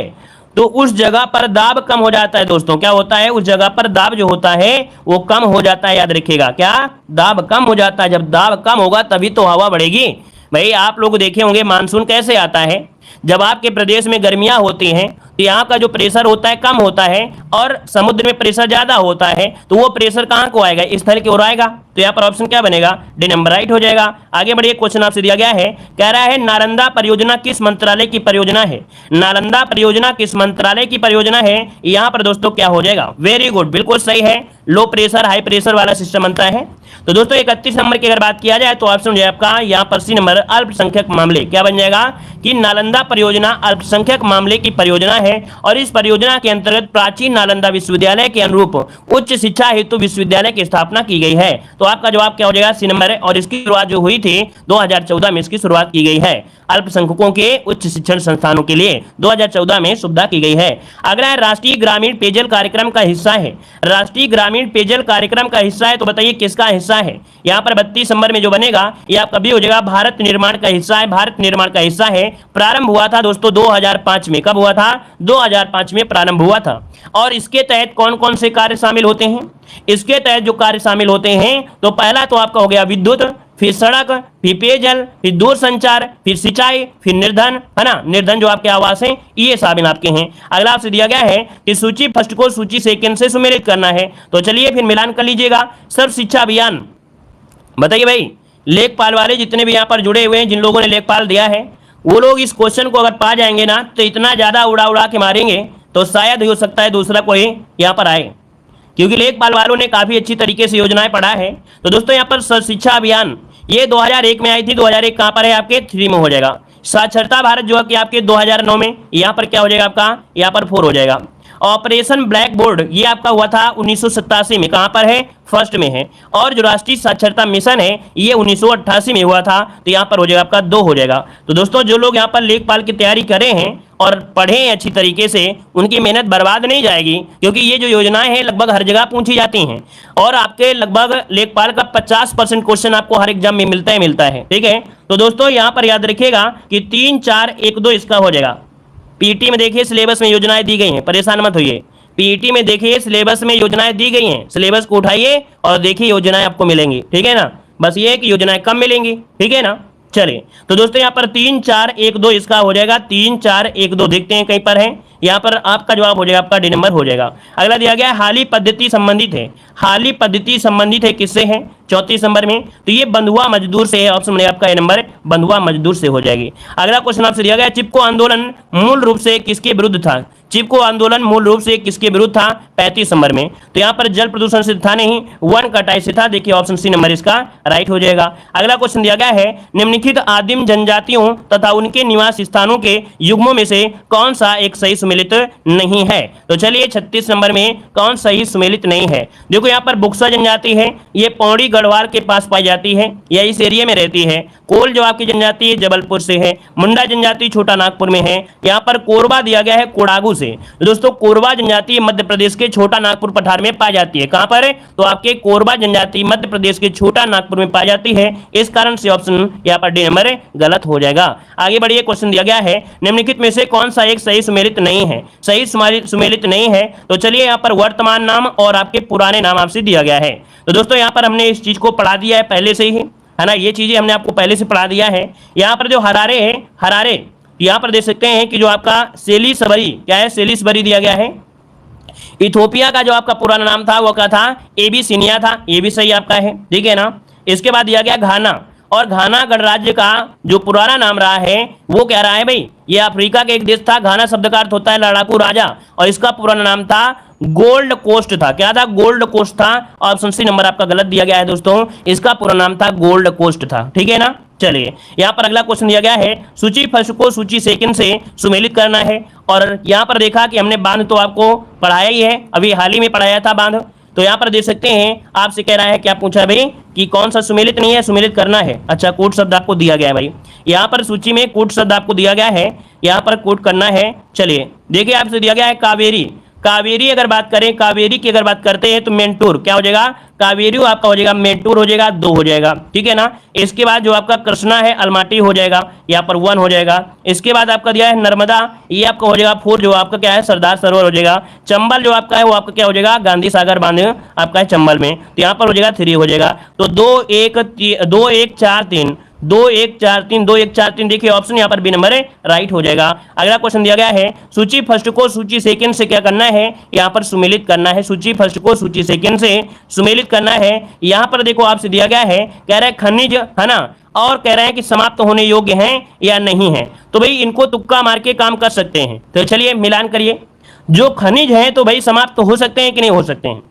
तो उस जगह पर दाब कम हो जाता है दोस्तों। क्या होता है? उस जगह पर दाब जो होता है वो कम हो जाता है। याद रखिएगा, क्या दाब कम हो जाता है? जब दाब कम होगा तभी तो हवा बढ़ेगी। भाई आप लोग देखे होंगे मानसून कैसे आता है, जब आपके प्रदेश में गर्मियां होती हैं तो यहाँ का जो प्रेशर होता है कम होता है और समुद्र में प्रेशर ज्यादा होता है, तो वो प्रेशर कहाँ को आएगा? स्थल की ओर आएगा। तो यहाँ पर ऑप्शन क्या बनेगा? डी नंबर राइट हो जाएगा। आगे बढ़िए। क्वेश्चन आपसे दिया गया है, कह रहा है नालंदा परियोजना किस मंत्रालय की परियोजना है? नालंदा परियोजना किस मंत्रालय की परियोजना है? यहाँ पर दोस्तों क्या हो जाएगा? वेरी गुड, बिल्कुल सही है। लो प्रेशर हाई प्रेशर वाला सिस्टम बनता है। तो दोस्तों 31 नंबर की अगर बात किया जाए तो ऑप्शन हो जाए आपका यहाँ पर सी नंबर, अल्पसंख्यक मामले। क्या बन जाएगा कि नालंदा नालंदा परियोजना अल्पसंख्यक मामले की परियोजना है और इस परियोजना के अंतर्गत प्राचीन नालंदा विश्वविद्यालय के अनुरूप उच्च शिक्षा हेतु विश्वविद्यालय की स्थापना की गई है। तो आपका जवाब क्या हो जाएगा? सी नंबर है। और इसकी शुरुआत जो हुई थी 2014 में इसकी शुरुआत की गई है। अल्पसंख्यकों के उच्च शिक्षण संस्थानों के लिए 2014 में सुविधा की गई है। अगला है राष्ट्रीय ग्रामीण पेयजल कार्यक्रम का हिस्सा है। राष्ट्रीय ग्रामीण पेयजल कार्यक्रम का हिस्सा है, तो बताइए किसका हिस्सा है? यहाँ पर 32 नंबर में जो बनेगा ये आपका भी हो जाएगा भारत निर्माण का हिस्सा है। भारत निर्माण का हिस्सा है। प्रारंभ हुआ था दोस्तों 2005 में। कब हुआ था? 2005 में प्रारंभ हुआ था। और इसके तहत कौन कौन से कार्य शामिल होते हैं? इसके तहत जो कार्य शामिल होते हैं तो पहला तो आपका हो गया विद्युत, फिर सड़क, फिर पेयजल, फिर दूरसंचार, फिर सिंचाई, फिर निर्धन, है ना, निर्धन जो आपके आवास हैं ये शामिल आपके हैं। अगला आपसे दिया गया है कि सूची फर्स्ट को सूची सेकंड से सुमेलित करना है। तो चलिए फिर मिलान कर लीजिएगा। सर्व शिक्षा अभियान, बताइए भाई लेखपाल वाले जितने भी यहाँ पर जुड़े हुए हैं, जिन लोगों ने लेखपाल दिया है वो लोग इस क्वेश्चन को अगर पा जाएंगे ना तो इतना ज्यादा उड़ा उड़ा के मारेंगे तो शायद हो सकता है दूसरा कोई यहाँ पर आए, क्योंकि लेखपाल वालों ने काफी अच्छी तरीके से योजनाएं पढ़ा है। तो दोस्तों यहाँ पर शिक्षा अभियान ये 2001 में आई थी। 2001 कहाँ पर है? आपके 3 में हो जाएगा। साक्षरता भारत जो है कि आपके 2009 में, यहाँ पर क्या हो जाएगा आपका? यहाँ पर 4 हो जाएगा। ऑपरेशन ब्लैक बोर्ड ये आपका हुआ था 1987 में। कहाँ पर है? फर्स्ट में है। और जो राष्ट्रीय साक्षरता मिशन है ये 1988 में हुआ था, तो यहाँ पर हो जाएगा आपका 2 हो जाएगा। तो दोस्तों जो लोग यहाँ पर लेखपाल की तैयारी करे हैं और पढ़े हैं अच्छी तरीके से, उनकी मेहनत बर्बाद नहीं जाएगी, क्योंकि ये जो योजनाएं हैं लगभग हर जगह पूछी जाती हैं और आपके लगभग लेखपाल का 50% क्वेश्चन आपको हर एग्जाम में मिलता है। ठीक है, तो दोस्तों यहाँ पर याद रखिएगा कि 3, 4, 1, 2 इसका हो जाएगा। पीटी में देखिए सिलेबस में योजनाएं दी गई हैं, परेशान मत होइए। पीटी में देखिए सिलेबस में योजनाएं दी गई हैं, सिलेबस को उठाइए और देखिए योजनाएं आपको मिलेंगी। ठीक है ना, बस ये कि योजनाएं कब मिलेंगी। ठीक है ना, चलिए तो दोस्तों यहाँ पर 3, 4, 1, 2 इसका हो जाएगा। 3, 4, 1, 2 देखते हैं कहीं पर है। यहाँ पर आपका जवाब हो जाएगा, आपका डी नंबर हो जाएगा। अगला दिया गया हाली पद्धति संबंधित है। हाली पद्धति संबंधित है किससे है? 34 नंबर में। तो ये बंधुआ मजदूर से है। ऑप्शन में आपका ये नंबर बंधुआ मजदूर से हो जाएगी। अगला क्वेश्चन आपसे दिया गया चिपको आंदोलन मूल रूप से किसके विरुद्ध था? चिपको आंदोलन मूल रूप से किसके विरुद्ध था? 35 नंबर में। तो यहाँ पर जल प्रदूषण से था नहीं, वन कटाई से था। देखिए ऑप्शन सी नंबर इसका राइट हो जाएगा। अगला क्वेश्चन दिया गया है निम्नलिखित आदिम जनजातियों तथा उनके निवास स्थानों के युग्मों में से कौन सा एक सही सुमेलित नहीं है? तो चलिए 36 नंबर में कौन सही सुमेलित नहीं है? देखो यहाँ पर बुक्सा जनजाति है, ये पौड़ी गढ़वाल के पास पाई जाती है या इस एरिया में रहती है। कोल जो आपकी जनजाति है जबलपुर से है। मुंडा जनजाति छोटा नागपुर में है। यहाँ पर कोरबा दिया गया है कोडागू से। दोस्तों कोरबा जनजाति मध्य प्रदेश के छोटा नागपुर पठार में पाई जाती है। कहां पर है? तो आपके कोरबा जनजाति मध्य प्रदेश के छोटा नागपुर में पाई जाती है। इस कारण से ऑप्शन यहाँ पर डी नंबर गलत हो जाएगा। आगे बढ़िए, क्वेश्चन दिया गया है निम्नलिखित में से कौन सा एक सही सुमेलित नहीं है? सही सुमेलित नहीं है तो चलिए यहाँ पर वर्तमान नाम और आपके पुराने नाम आपसे दिया गया है। तो दोस्तों यहाँ पर हमने इस चीज को पढ़ा दिया है पहले से ही, है ना, ये चीजें हमने आपको पहले से पढ़ा दिया है। यहाँ पर जो हरारे है, हरारे यहाँ पर देख सकते हैं कि जो आपका सेलिसबरी क्या है? सेलिसबरी दिया गया है। इथोपिया का जो आपका पुराना नाम था वो क्या था? एबीसिनिया था। ये भी सही आपका है। ठीक है ना। इसके बाद दिया गया घाना, और घाना गणराज्य का जो पुराना नाम रहा है वो क्या रहा है भाई? ये अफ्रीका के एक देश था। घाना शब्द का अर्थ होता है लड़ाकू राजा, और इसका पुराना नाम था गोल्ड कोस्ट था। क्या था? गोल्ड कोस्ट था। ऑप्शन सी नंबर आपका गलत दिया गया है दोस्तों, इसका पूरा नाम था गोल्ड कोस्ट था। ठीक है ना। चलिए यहाँ पर अगला क्वेश्चन दिया गया है सूची फर्स्ट को सूची सेकंड से सुमेलित करना है। और यहाँ पर देखा कि हमने बांध तो आपको पढ़ाया ही है, अभी हाल ही में पढ़ाया था बांध। तो यहाँ पर देख सकते हैं आपसे कह रहा है क्या पूछा है भाई कि कौन सा सुमेलित नहीं है, सुमेलित करना है। अच्छा, कूट शब्द आपको दिया गया है भाई, यहाँ पर सूची में कूट शब्द आपको दिया गया है, यहाँ पर कूट करना है। चलिए देखिए आपसे दिया गया है कावेरी। कावेरी अगर बात करें, कावेरी की अगर बात करते हैं तो मेंटूर क्या हो जाएगा? कावेरी आपका हो जाएगा मेंटूर हो जाएगा, 2 हो जाएगा। ठीक है ना। इसके बाद जो आपका कृष्णा है अलमाटी हो जाएगा, यहाँ पर 1 हो जाएगा। इसके बाद आपका दिया है नर्मदा, ये आपका हो जाएगा 4, जो आपका क्या है? सरदार सरोवर हो जाएगा। चंबल जो आपका है वो आपका क्या हो जाएगा? गांधी सागर बांध आपका है चंबल में, तो यहाँ पर हो जाएगा 3 हो जाएगा। तो 2 1 4 3 2 1 4 3 2 1 4 3 देखिए ऑप्शन यहाँ पर बी नंबर है राइट हो जाएगा। अगला क्वेश्चन दिया गया है सूची फर्स्ट को सूची सेकंड से क्या करना है? यहाँ पर सुमेलित करना है। सूची फर्स्ट को सूची सेकंड से सुमेलित करना है। यहाँ पर देखो आपसे दिया गया है, कह रहा है खनिज, है ना, और कह रहे हैं कि समाप्त होने योग्य हैं या नहीं है। तो भाई इनको तुक्का मार के काम कर सकते हैं। तो चलिए मिलान करिए। जो खनिज है तो भाई समाप्त हो सकते हैं कि नहीं हो सकते हैं?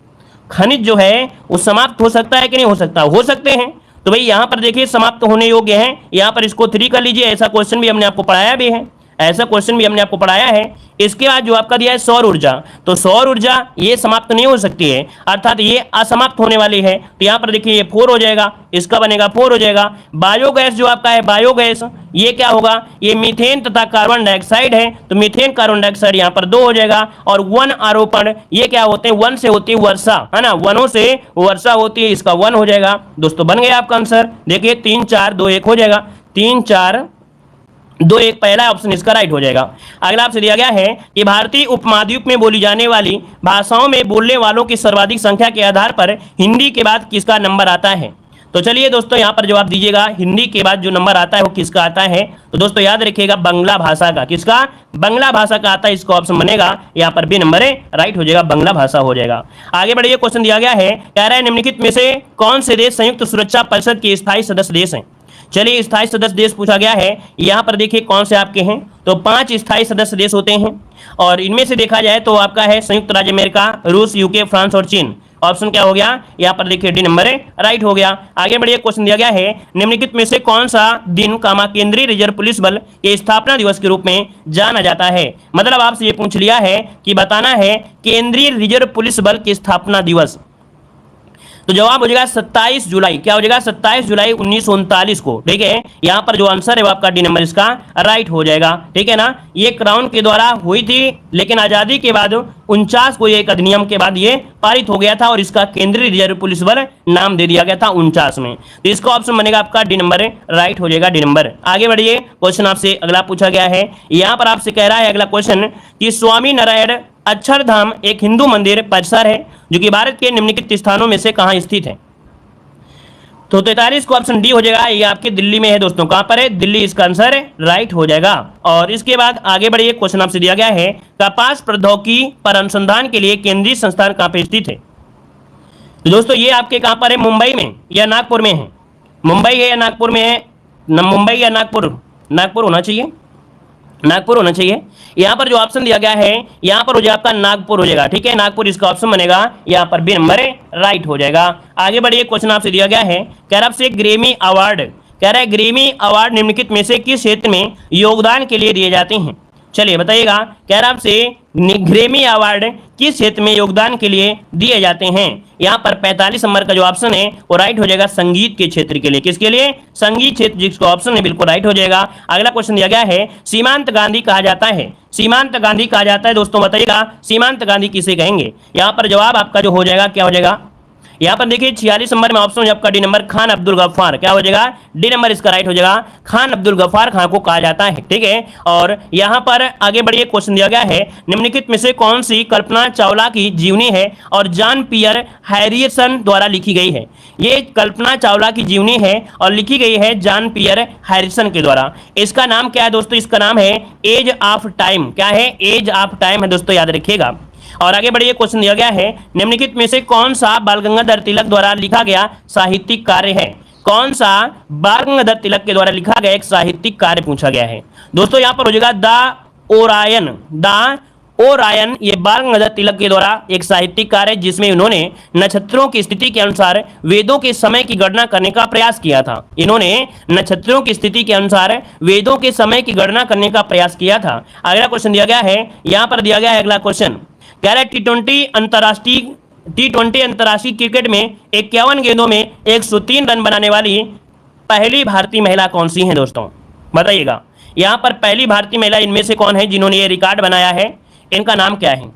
खनिज जो है वो समाप्त हो सकता है कि नहीं हो सकता? हो सकते हैं। तो भाई यहाँ पर देखिए समाप्त होने योग्य है, यहाँ पर इसको 3 कर लीजिए। ऐसा क्वेश्चन भी हमने आपको पढ़ाया भी है ऐसा क्वेश्चन भी हमने आपको पढ़ाया है। इसके बाद जो आपका दिया है सौर ऊर्जा, तो सौर ऊर्जा ये समाप्त नहीं हो सकती है, अर्थात ये असमाप्त होने वाली है। तो यहाँ पर देखिए ये 4 हो जाएगा, इसका बनेगा 4 हो जाएगा। बायोगैस जो आपका है बायोगैस, ये क्या होगा, ये मीथेन तथा कार्बन डाइऑक्साइड है, तो मीथेन कार्बन डाइऑक्साइड यहाँ पर 2 हो जाएगा। और वन आरोपण, ये क्या होते हैं, वन से होती है वर्षा, है ना, वनों से वर्षा होती है, इसका 1 हो जाएगा। दोस्तों बन गया आपका आंसर, देखिए 3 4 2 1 हो जाएगा, 3 4 2 1 पहला ऑप्शन इसका राइट हो जाएगा। अगला आपसे दिया गया है कि भारतीय उपमहाद्वीप में बोली जाने वाली भाषाओं में बोलने वालों की सर्वाधिक संख्या के आधार पर हिंदी के बाद किसका नंबर आता है। तो चलिए दोस्तों यहाँ पर जवाब दीजिएगा, हिंदी के बाद जो नंबर आता है वो किसका आता है। तो दोस्तों याद रखिएगा बांग्ला भाषा का, किसका, बांग्ला भाषा का आता है, इसका ऑप्शन बनेगा यहाँ पर बी नंबर है, राइट हो जाएगा, बांग्ला भाषा हो जाएगा। आगे बढ़िए, क्वेश्चन दिया गया है, कह रहा है निम्नलिखित में से कौन से देश संयुक्त सुरक्षा परिषद के स्थायी सदस्य देश हैं। चलिए स्थायी सदस्य देश पूछा गया है, यहाँ पर देखिए कौन से आपके हैं, तो 5 स्थायी सदस्य देश होते हैं, और इनमें से देखा जाए तो आपका है संयुक्त राज्य अमेरिका, रूस, यूके, फ्रांस और चीन। ऑप्शन क्या हो गया, यहाँ पर देखिए डी नंबर है, राइट हो गया। आगे बढ़िए, क्वेश्चन दिया गया है, निम्नलिखित में से कौन सा दिन केंद्रीय रिजर्व पुलिस बल के स्थापना दिवस के रूप में जाना जाता है। मतलब आपसे ये पूछ लिया है कि बताना है केंद्रीय रिजर्व पुलिस बल के स्थापना दिवस, तो जवाब हो जाएगा 27 जुलाई, क्या हो जाएगा, 27 जुलाई 1939 को, ठीक है। यहाँ पर जो आंसर है वो आपका डी नंबर इसका राइट हो जाएगा, ठीक है ना। ये क्राउन के द्वारा हुई थी, लेकिन आजादी के बाद 49 को, ये एक अधिनियम के बाद ये पारित हो गया था, और इसका केंद्रीय रिजर्व पुलिस बल नाम दे दिया गया था 49 में। तो इसका ऑप्शन बनेगा आपका डी नंबर, राइट हो जाएगा डी नंबर। आगे बढ़िए, क्वेश्चन आपसे अगला पूछा गया है, यहाँ पर आपसे कह रहा है अगला क्वेश्चन कि स्वामी नारायण अक्षरधाम एक हिंदू मंदिर परिसर है जो कि भारत के निम्नलिखित स्थानों में से कहां स्थित है। तो 43 को ऑप्शन डी हो जाएगा, ये आपके दिल्ली में है दोस्तों, कहां पर है, दिल्ली, इसका आंसर राइट हो जाएगा। और इसके बाद आगे बढ़िए, क्वेश्चन आपसे दिया गया है, कपास प्रौद्योगिकी पर अनुसंधान के लिए केंद्रीय संस्थान कहां पर स्थित है। तो दोस्तों ये आपके कहां पर है, मुंबई में या नागपुर में है, मुंबई है या नागपुर में है, मुंबई या नागपुर, नागपुर होना चाहिए, नागपुर होना चाहिए। यहाँ पर जो ऑप्शन दिया गया है यहाँ पर हो जाएगा आपका नागपुर हो जाएगा, ठीक है, नागपुर इसका ऑप्शन बनेगा, यहाँ पर बी नंबर राइट हो जाएगा। आगे बढ़िए, क्वेश्चन आपसे दिया गया है, कह रहा आपसे ग्रेमी अवार्ड, कह रहा है ग्रेमी अवार्ड निम्नलिखित में से किस क्षेत्र में योगदान के लिए दिए जाते हैं। चलिए बताइएगा, कह रहा आपसे ग्रेमी अवार्ड किस क्षेत्र में योगदान के लिए दिए जाते हैं। यहाँ पर 45 नंबर का जो ऑप्शन है वो राइट हो जाएगा, संगीत के क्षेत्र के लिए, किसके लिए, संगीत क्षेत्र, जिसका ऑप्शन है बिल्कुल राइट हो जाएगा। अगला क्वेश्चन दिया गया है, सीमांत गांधी कहा जाता है, सीमांत गांधी कहा जाता है, दोस्तों बताइएगा सीमांत गांधी किसे कहेंगे। यहाँ पर जवाब आपका जो हो जाएगा, क्या हो जाएगा, यहाँ पर देखिए 46 नंबर में ऑप्शन आपका डी नंबर, खान अब्दुल गफ्फार, क्या हो जाएगा, डी नंबर इसका राइट हो जाएगा, खान अब्दुल गफ्फार खान को कहा जाता है, ठीक है। और यहाँ पर आगे बढ़िए, क्वेश्चन दिया गया है, निम्नलिखित में से कौन सी कल्पना चावला की जीवनी है और जॉन पियर हैरिसन द्वारा लिखी गई है। ये कल्पना चावला की जीवनी है और लिखी गई है जॉन पियर हैरिसन के द्वारा। इसका नाम क्या है दोस्तों, इसका नाम है एज ऑफ टाइम, क्या है, एज ऑफ टाइम है दोस्तों, याद रखिएगा। और आगे बढ़िए, क्वेश्चन दिया गया है, निम्नलिखित में से कौन सा बाल गंगाधर तिलक द्वारा लिखा गया साहित्यिक कार्य है। कौन सा बाल गंगाधर तिलक के द्वारा लिखा गया एक साहित्यिक कार्य पूछा गया है। दोस्तों यहाँ पर हो जाएगा द ओरायन, द ओरायन, ये बाल गंगाधर तिलक के द्वारा एक साहित्यिक कार्य है जिसमें उन्होंने नक्षत्रों की स्थिति के अनुसार वेदों के समय की गणना करने का प्रयास किया था। इन्होंने नक्षत्रों की स्थिति के अनुसार वेदों के समय की गणना करने का प्रयास किया था। अगला क्वेश्चन दिया गया है, यहाँ पर दिया गया है अगला क्वेश्चन, कह रहा है टी20 अंतर्राष्ट्रीय क्रिकेट में 51 गेंदों में 103 रन बनाने वाली पहली भारतीय महिला कौन सी है दोस्तों, बताइएगा। यहाँ पर पहली भारतीय महिला इनमें से कौन है जिन्होंने ये रिकॉर्ड बनाया है, इनका नाम क्या है।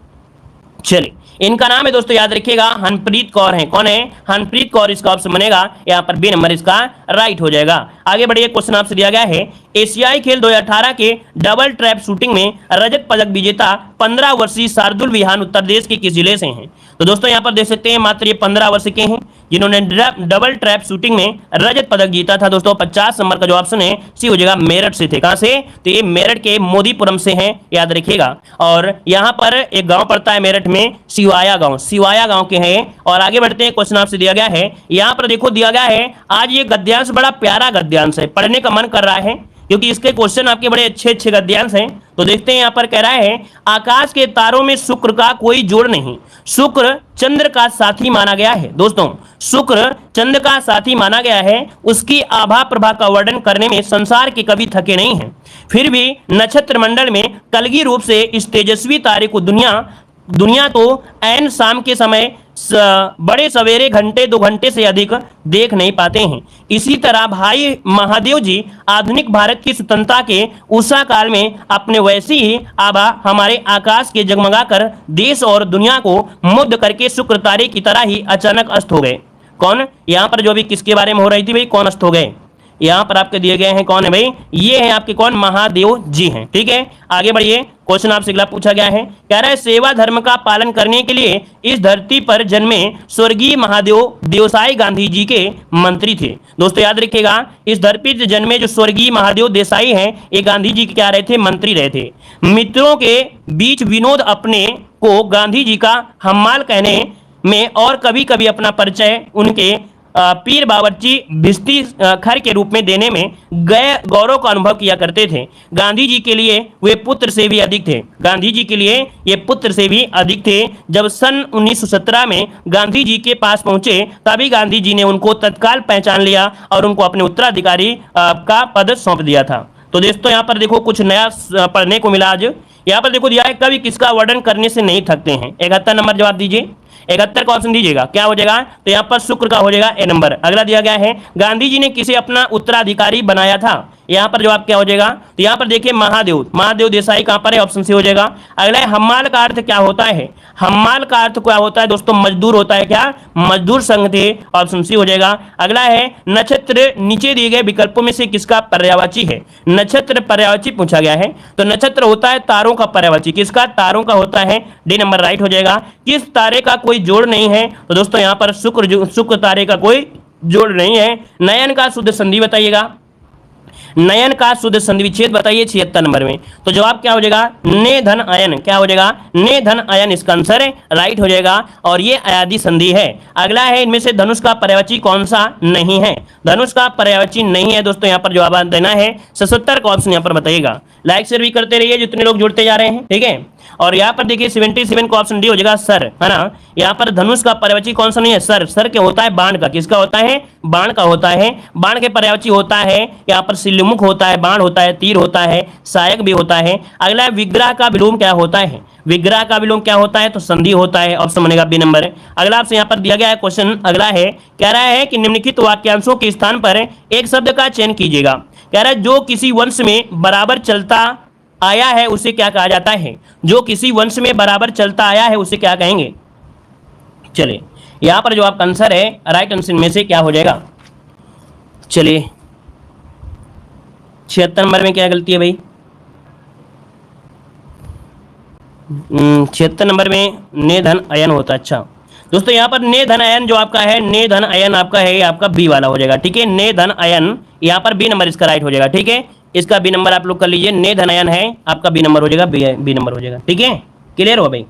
चलिए इनका नाम है दोस्तों, याद रखिएगा, हरप्रीत कौर है, कौन है, हरप्रीत कौर, इसका ऑप्शन बनेगा यहाँ पर बी नंबर इसका राइट हो जाएगा। आगे बढ़िए, क्वेश्चन आपसे दिया गया है, एशियाई खेल 2018 के डबल ट्रैप शूटिंग में रजत पदक विजेता 15 वर्षीय शार्दुल विहान उत्तर प्रदेश के किस जिले से हैं। तो दोस्तों यहाँ पर देख सकते हैं मात्र ये 15 वर्ष के हैं जिन्होंने डबल ट्रैप शूटिंग में रजत पदक जीता था दोस्तों। 50 नंबर का जो ऑप्शन है सी हो जाएगा, मेरठ से थे, कहां से, तो ये मेरठ के मोदीपुरम से हैं, याद रखिएगा। और यहाँ पर एक गांव पड़ता है मेरठ में, सिवाया गांव के हैं। और आगे बढ़ते हैं, क्वेश्चन आपसे दिया गया है, यहाँ पर देखो दिया गया है, आज ये गद्यांश बड़ा प्यारा गद्यांश है, पढ़ने का मन कर रहा है क्योंकि इसके क्वेश्चन आपके बड़े अच्छे गद्यांश हैं। तो देखते हैं, यहाँ पर कह रहा है, आकाश के तारों में शुक्र का कोई जोड़ नहीं, शुक्र चंद्र का साथी माना गया है। दोस्तों शुक्र चंद्र का साथी माना गया है, उसकी आभा प्रभा का वर्णन करने में संसार के कवि थके नहीं हैं। फिर भी नक्षत्र मंडल में कलगी रूप से इस तेजस्वी तारे को दुनिया तो ऐन शाम के समय बड़े सवेरे घंटे 2 घंटे से अधिक देख नहीं पाते हैं। इसी तरह भाई महादेव जी आधुनिक भारत की स्वतंत्रता के उषा काल में अपने वैसी ही आभा हमारे आकाश के जगमगाकर देश और दुनिया को मुग्ध करके शुक्र तारे की तरह ही अचानक अस्त हो गए। कौन? यहाँ पर जो भी किसके बारे में हो रही थी भाई, कौन अस्त हो गए? यहाँ पर आपके दिए गए हैं, कौन है भाई? ये हैं आपके कौन? महादेव जी हैं। ठीक है, आगे बढ़िए। क्वेश्चन आपसे अगला पूछा गया है, कह रहा है सेवा धर्म का पालन करने के लिए इस धरती पर जन्मे स्वर्गीय महादेव देसाई गांधी जी के मंत्री थे। दोस्तों याद रखिएगा, इस धरती पर जन्मे जो स्वर्गीय महादेव देसाई हैं, ये गांधी जी के क्या रहे थे? मंत्री रहे थे। मित्रों के बीच विनोद अपने को गांधी जी का हम्माल कहने में और कभी कभी अपना परिचय उनके पीर बावर्ची भिस्ती खर के रूप में देने में गौरव का अनुभव किया करते थे। गांधी जी के लिए वे पुत्र से भी अधिक थे। गांधी जी के लिए ये पुत्र से भी अधिक थे। जब सन 1917 में गांधी जी के पास पहुंचे तभी गांधी जी ने उनको तत्काल पहचान लिया और उनको अपने उत्तराधिकारी का पद सौंप दिया था। तो दोस्तों यहाँ पर देखो कुछ नया पढ़ने को मिला आज। यहाँ पर देखो दिया है, कवि किसका वर्णन करने से नहीं थकते हैं। 71 नंबर जवाब दीजिए। 71 का ऑप्शन दीजिएगा, क्या हो जाएगा? तो यहाँ पर शुक्र का हो जाएगा ए नंबर। अगला दिया गया है, गांधी जी ने किसे अपना उत्तराधिकारी बनाया था? यहाँ पर जवाब क्या हो जाएगा? तो यहाँ पर देखिए महादेव देसाई कहाँ पर है? ऑप्शन सी हो जाएगा। अगला है, हम्माल का अर्थ क्या होता है? हम्माल का अर्थ क्या होता है दोस्तों? मजदूर होता है। क्या? मजदूर संघ थे। ऑप्शन सी हो जाएगा। अगला है, नक्षत्र नीचे दिए गए विकल्पों में से किसका पर्यायवाची है? नक्षत्र पर्यायवाची पूछा गया है, तो नक्षत्र होता है तारों का पर्यायवाची। किसका? तारों का होता है। डी नंबर राइट हो जाएगा। किस तारे का कोई जोड़ नहीं है? तो दोस्तों यहाँ पर शुक्र तारे का कोई जोड़ नहीं है। नयन का शुद्ध संधि बताइएगा। नयन का शुद्ध संधि विच्छेद बताइए 76 नंबर में। तो जवाब क्या हो जाएगा? ने धन अयन। क्या हो जाएगा? ने धन अयन इसका आंसर राइट हो जाएगा और ये अयादी संधि है। अगला है, इनमें से धनुष का पर्यायवाची कौन सा नहीं है? धनुष का पर्यायवाची नहीं है दोस्तों, यहाँ पर जवाब देना है 77 का ऑप्शन यहाँ पर बताइएगा। लाइक शेयर भी करते रहिए जितने लोग जुड़ते जा रहे हैं। ठीक है, और यहाँ पर देखिए 77 का ऑप्शन डी हो जाएगा सर, है ना। यहाँ पर धनुष का पर्यायवाची कौन सा नहीं है? सर। सर क्या होता है? बाण का। किसका होता है? बाण का होता है। बाण के पर्यायवाची होता है यहाँ पर सिल्मुख होता है, बाण होता है, तीर होता है, सहायक भी होता है। अगला है, विग्रह का विलोम क्या होता है? विग्रह का विलोम क्या होता है? तो संधि होता है। ऑप्शन बनेगा बी नंबर। अगला आपसे यहाँ पर दिया गया है क्वेश्चन, अगला है, कह रहा है कि निम्नलिखित वाक्यांशों के स्थान पर एक शब्द का चयन कीजिएगा। कह रहा है जो किसी वंश में बराबर चलता आया है उसे क्या कहा जाता है? जो किसी वंश में बराबर चलता आया है उसे क्या कहेंगे? चलिए यहां पर जो आपका आंसर है राइट आंसर में से क्या हो जाएगा? चलिए 76 नंबर में क्या गलती है भाई? 76 नंबर में ने धन अयन होता है। अच्छा दोस्तों यहाँ पर ने धन अयन जो आपका है, ने धन अयन आपका है, आपका बी वाला हो जाएगा। ठीक है, ने धन अयन यहाँ पर बी नंबर इसका राइट हो जाएगा। ठीक है, इसका बी नंबर आप लोग कर लीजिए। ने धन अयन है आपका बी नंबर हो जाएगा, बी नंबर हो जाएगा। ठीक है, क्लियर हो भाई?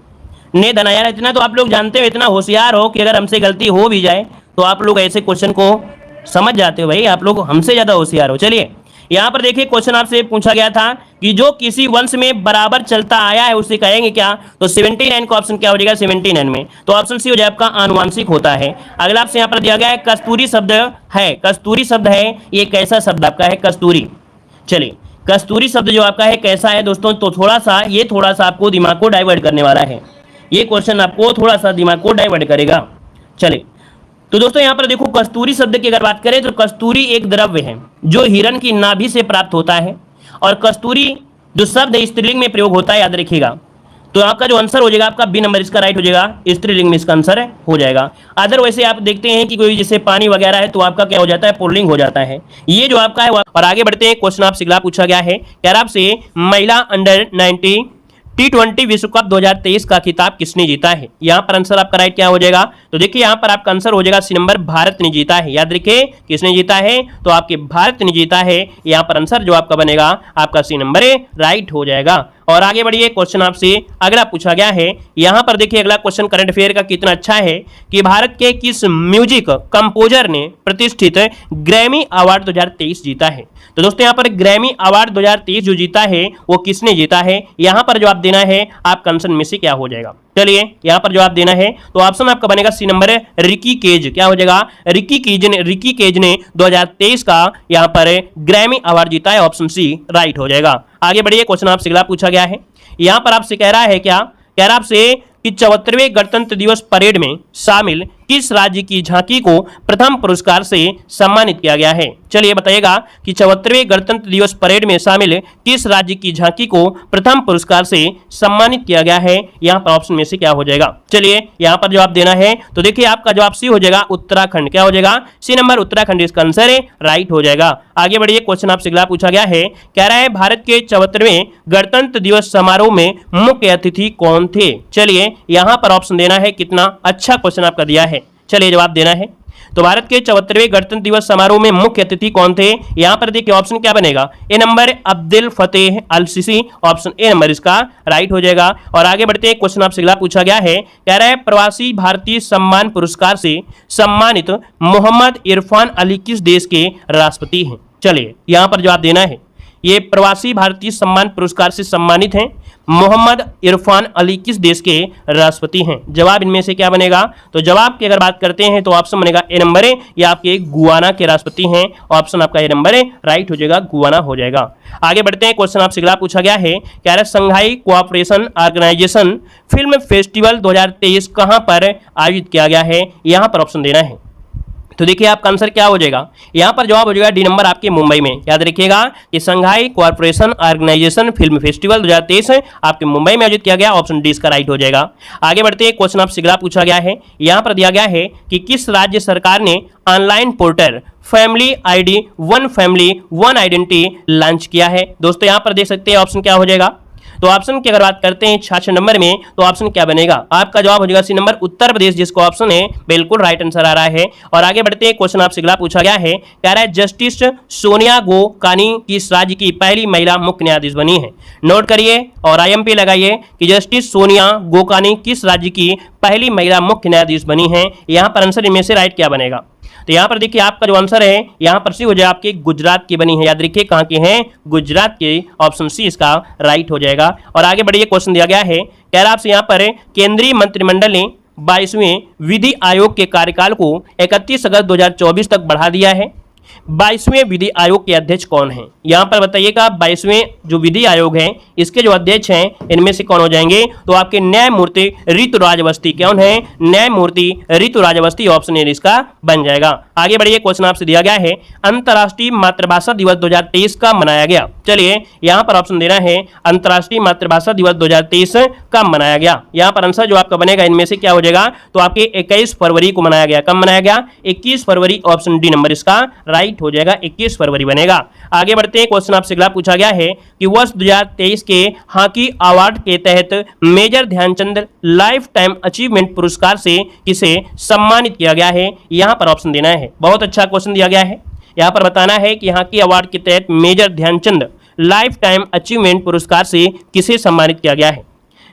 ने धन अयन इतना तो आप लोग जानते हो, इतना होशियार हो कि अगर हमसे गलती हो भी जाए तो आप लोग ऐसे क्वेश्चन को समझ जाते हो भाई, आप लोग हमसे ज्यादा होशियार हो। चलिए यहाँ पर देखिए क्वेश्चन आपसे पूछा गया था कि जो किसी वंश में बराबर चलता आया है उसे कहेंगे क्या? तो 79 का ऑप्शन क्या हो जाएगा? 79 में तो ऑप्शन सी हो जाएगा आपका आनुवांशिक होता है। अगला आपसे यहाँ पर दिया गया है कस्तूरी शब्द है। कस्तूरी शब्द है, ये कैसा शब्द आपका है? कस्तूरी। चलिए कस्तूरी शब्द जो आपका है कैसा है दोस्तों? तो थोड़ा सा आपको दिमाग को डाइवर्ट करने वाला है। ये क्वेश्चन आपको थोड़ा सा दिमाग को डाइवर्ट करेगा। चलिए तो दोस्तों यहाँ पर देखो कस्तूरी शब्द की अगर बात करें तो कस्तूरी एक द्रव्य है जो हिरण की नाभि से प्राप्त होता है और कस्तूरी जो शब्द है स्त्रीलिंग में प्रयोग होता है, याद रखिएगा। तो आपका जो आंसर हो जाएगा आपका बी नंबर इसका राइट हो जाएगा, स्त्रीलिंग में इसका आंसर हो जाएगा। अदर वैसे आप देखते हैं कि कोई जैसे पानी वगैरह है तो आपका क्या हो जाता है? पुल्लिंग हो जाता है। ये जो आपका है। और आगे बढ़ते हैं, क्वेश्चन आपसे अगला पूछा गया है, यार आपसे महिला अंडर 90 T20 विश्व कप 2023 का खिताब किसने जीता है? यहाँ पर आंसर आपका राइट क्या हो जाएगा? तो देखिए यहाँ पर आपका आंसर हो जाएगा सी नंबर, भारत ने जीता है। याद रखिए किसने जीता है? तो आपके भारत ने जीता है। यहाँ पर आंसर जो आपका बनेगा आपका सी नंबर राइट हो जाएगा। और आगे बढ़िए, क्वेश्चन आपसे अगला पूछा गया है। यहाँ पर देखिए अगला क्वेश्चन करंट अफेयर का कितना अच्छा है कि भारत के किस म्यूजिक कंपोजर ने प्रतिष्ठित ग्रैमी अवार्ड 2023 जीता है? तो दोस्तों यहाँ पर ग्रैमी अवार्ड 2023 जो जीता है वो किसने जीता है? यहाँ पर जवाब देना है आपका आंसर में से क्या हो जाएगा? चलिए यहां पर जवाब देना है तो ऑप्शन आपका बनेगा सी नंबर है रिकी केज। क्या हो जाएगा? रिकी केज ने 2023 का यहां पर ग्रैमी अवार्ड जीता है। ऑप्शन सी राइट हो जाएगा। आगे बढ़िए, क्वेश्चन आपसे अगला पूछा गया है। यहां पर आपसे कह रहा है क्या, कह रहा आपसे कि 74वें गणतंत्र दिवस परेड में शामिल किस राज्य की झांकी को प्रथम पुरस्कार से सम्मानित किया गया है? चलिए बताइएगा कि 74वें गणतंत्र दिवस परेड में शामिल किस राज्य की झांकी को प्रथम पुरस्कार से सम्मानित किया गया है? यहाँ पर ऑप्शन में से क्या हो जाएगा? चलिए यहाँ पर जवाब देना है तो देखिए आपका जवाब सी हो जाएगा, उत्तराखंड। क्या हो जाएगा? सी नंबर उत्तराखंड इसका आंसर है, राइट हो जाएगा। आगे बढ़िए, क्वेश्चन आपसे अगला पूछा गया है। कह रहा है भारत के 74वें गणतंत्र दिवस समारोह में मुख्य अतिथि कौन थे? चलिए यहां पर ऑप्शन देना है, कितना अच्छा क्वेश्चन आपका दिया है। चलिए जवाब देना है तो भारत के 74वें गणतंत्र दिवस समारोह में मुख्य अतिथि कौन थे? यहां पर देखिए ऑप्शन क्या बनेगा? A number Abdul Fattah al Sisi. Option A number इसका राइट हो जाएगा। और आगे बढ़ते हैं, क्वेश्चन आपसे अगला पूछा गया है। कह रहा है प्रवासी भारतीय सम्मान पुरस्कार से सम्मानित मोहम्मद इरफान अली किस देश के राष्ट्रपति हैं? चलिए यहां पर जवाब देना है। ये प्रवासी भारतीय सम्मान पुरस्कार से सम्मानित हैं मोहम्मद इरफान अली किस देश के राष्ट्रपति हैं? जवाब इनमें से क्या बनेगा? तो जवाब की अगर बात करते हैं तो ऑप्शन बनेगा ए नंबर है, ये आपके गुआना के राष्ट्रपति हैं। ऑप्शन आपका ए नंबर है, राइट हो जाएगा, गुआना हो जाएगा। आगे बढ़ते हैं, क्वेश्चन आपसे अगला पूछा गया है। कह रहा है संघाई कोऑपरेशन ऑर्गेनाइजेशन फिल्म फेस्टिवल 2023 कहां पर आयोजित किया गया है? यहां पर ऑप्शन देना है तो देखिए आपका आंसर क्या हो जाएगा? यहां पर जवाब हो जाएगा डी नंबर आपके मुंबई में। याद रखिएगा कि संघाई कोऑपरेशन ऑर्गेनाइजेशन फिल्म फेस्टिवल 2023 आपके मुंबई में आयोजित किया गया। ऑप्शन डी इसका राइट हो जाएगा। आगे बढ़ते हैं, क्वेश्चन आपसे अगला पूछा गया है। यहां पर दिया गया है कि किस राज्य सरकार ने online portal family ID one family one identity launch किया है? दोस्तों यहां पर देख सकते हैं ऑप्शन क्या हो जाएगा? तो ऑप्शन की अगर बात करते हैं 66 नंबर में तो ऑप्शन क्या बनेगा? आपका जवाब हो जाएगा सी नंबर उत्तर प्रदेश, जिसको ऑप्शन है बिल्कुल राइट आंसर आ रहा है। और आगे बढ़ते हैं, क्वेश्चन आपसे अगला पूछा गया है। कह रहा है जस्टिस सोनिया गोकानी किस राज्य की पहली महिला मुख्य न्यायाधीश बनी है? नोट करिए और IMP लगाइए कि जस्टिस सोनिया गोकानी किस राज्य की पहली महिला मुख्य न्यायाधीश बनी है। यहां पर आंसर इनमें से राइट क्या बनेगा? तो यहां पर देखिए आपका जो आंसर है यहां पर सी हो जाएगा आपके गुजरात की बनी है। याद रखिए कहां के हैं? गुजरात के। ऑप्शन सी इसका राइट हो जाएगा। और आगे बढ़िए, क्वेश्चन दिया गया है। कह रहा आपसे यहां पर केंद्रीय मंत्रिमंडल ने 22वें विधि आयोग के कार्यकाल को 31 अगस्त 2024 तक बढ़ा दिया है। 22वें विधि आयोग के अध्यक्ष कौन हैं? यहां पर बताइएगा 22वें जो विधि आयोग है इसके जो अध्यक्ष हैं इनमें से कौन हो जाएंगे? तो आपके न्यायमूर्ति ऋतुराज अवस्थी। कौन है? न्यायमूर्ति ऋतुराज अवस्थी। ऑप्शन ए इसका बन जाएगा। आगे बढ़िए, क्वेश्चन आपसे दिया गया है अंतर्राष्ट्रीय मातृभाषा दिवस 2023 का मनाया गया। चलिए यहां पर ऑप्शन देना है अंतर्राष्ट्रीय मातृभाषा दिवस 2023 कब मनाया गया? यहां पर आंसर जो आपका बनेगा इनमें से क्या हो जाएगा? तो आपके 21 फरवरी को मनाया गया। कब मनाया गया? 21 फरवरी। ऑप्शन डी नंबर इसका राइट हो जाएगा, 21 फरवरी बनेगा। आगे बढ़ते हैं, क्वेश्चन आपसे अगला पूछा गया है कि वर्ष 2023 के हॉकी अवार्ड के तहत major Dhyan Chand lifetime achievement पुरस्कार से किसे सम्मानित किया गया है? यहां पर ऑप्शन देना है। बहुत अच्छा क्वेश्चन दिया गया है। यहां पर बताना है कि हॉकी अवार्ड के तहत major Dhyan Chand lifetime achievement पुरस्कार से किसे सम्मानित किया गया है?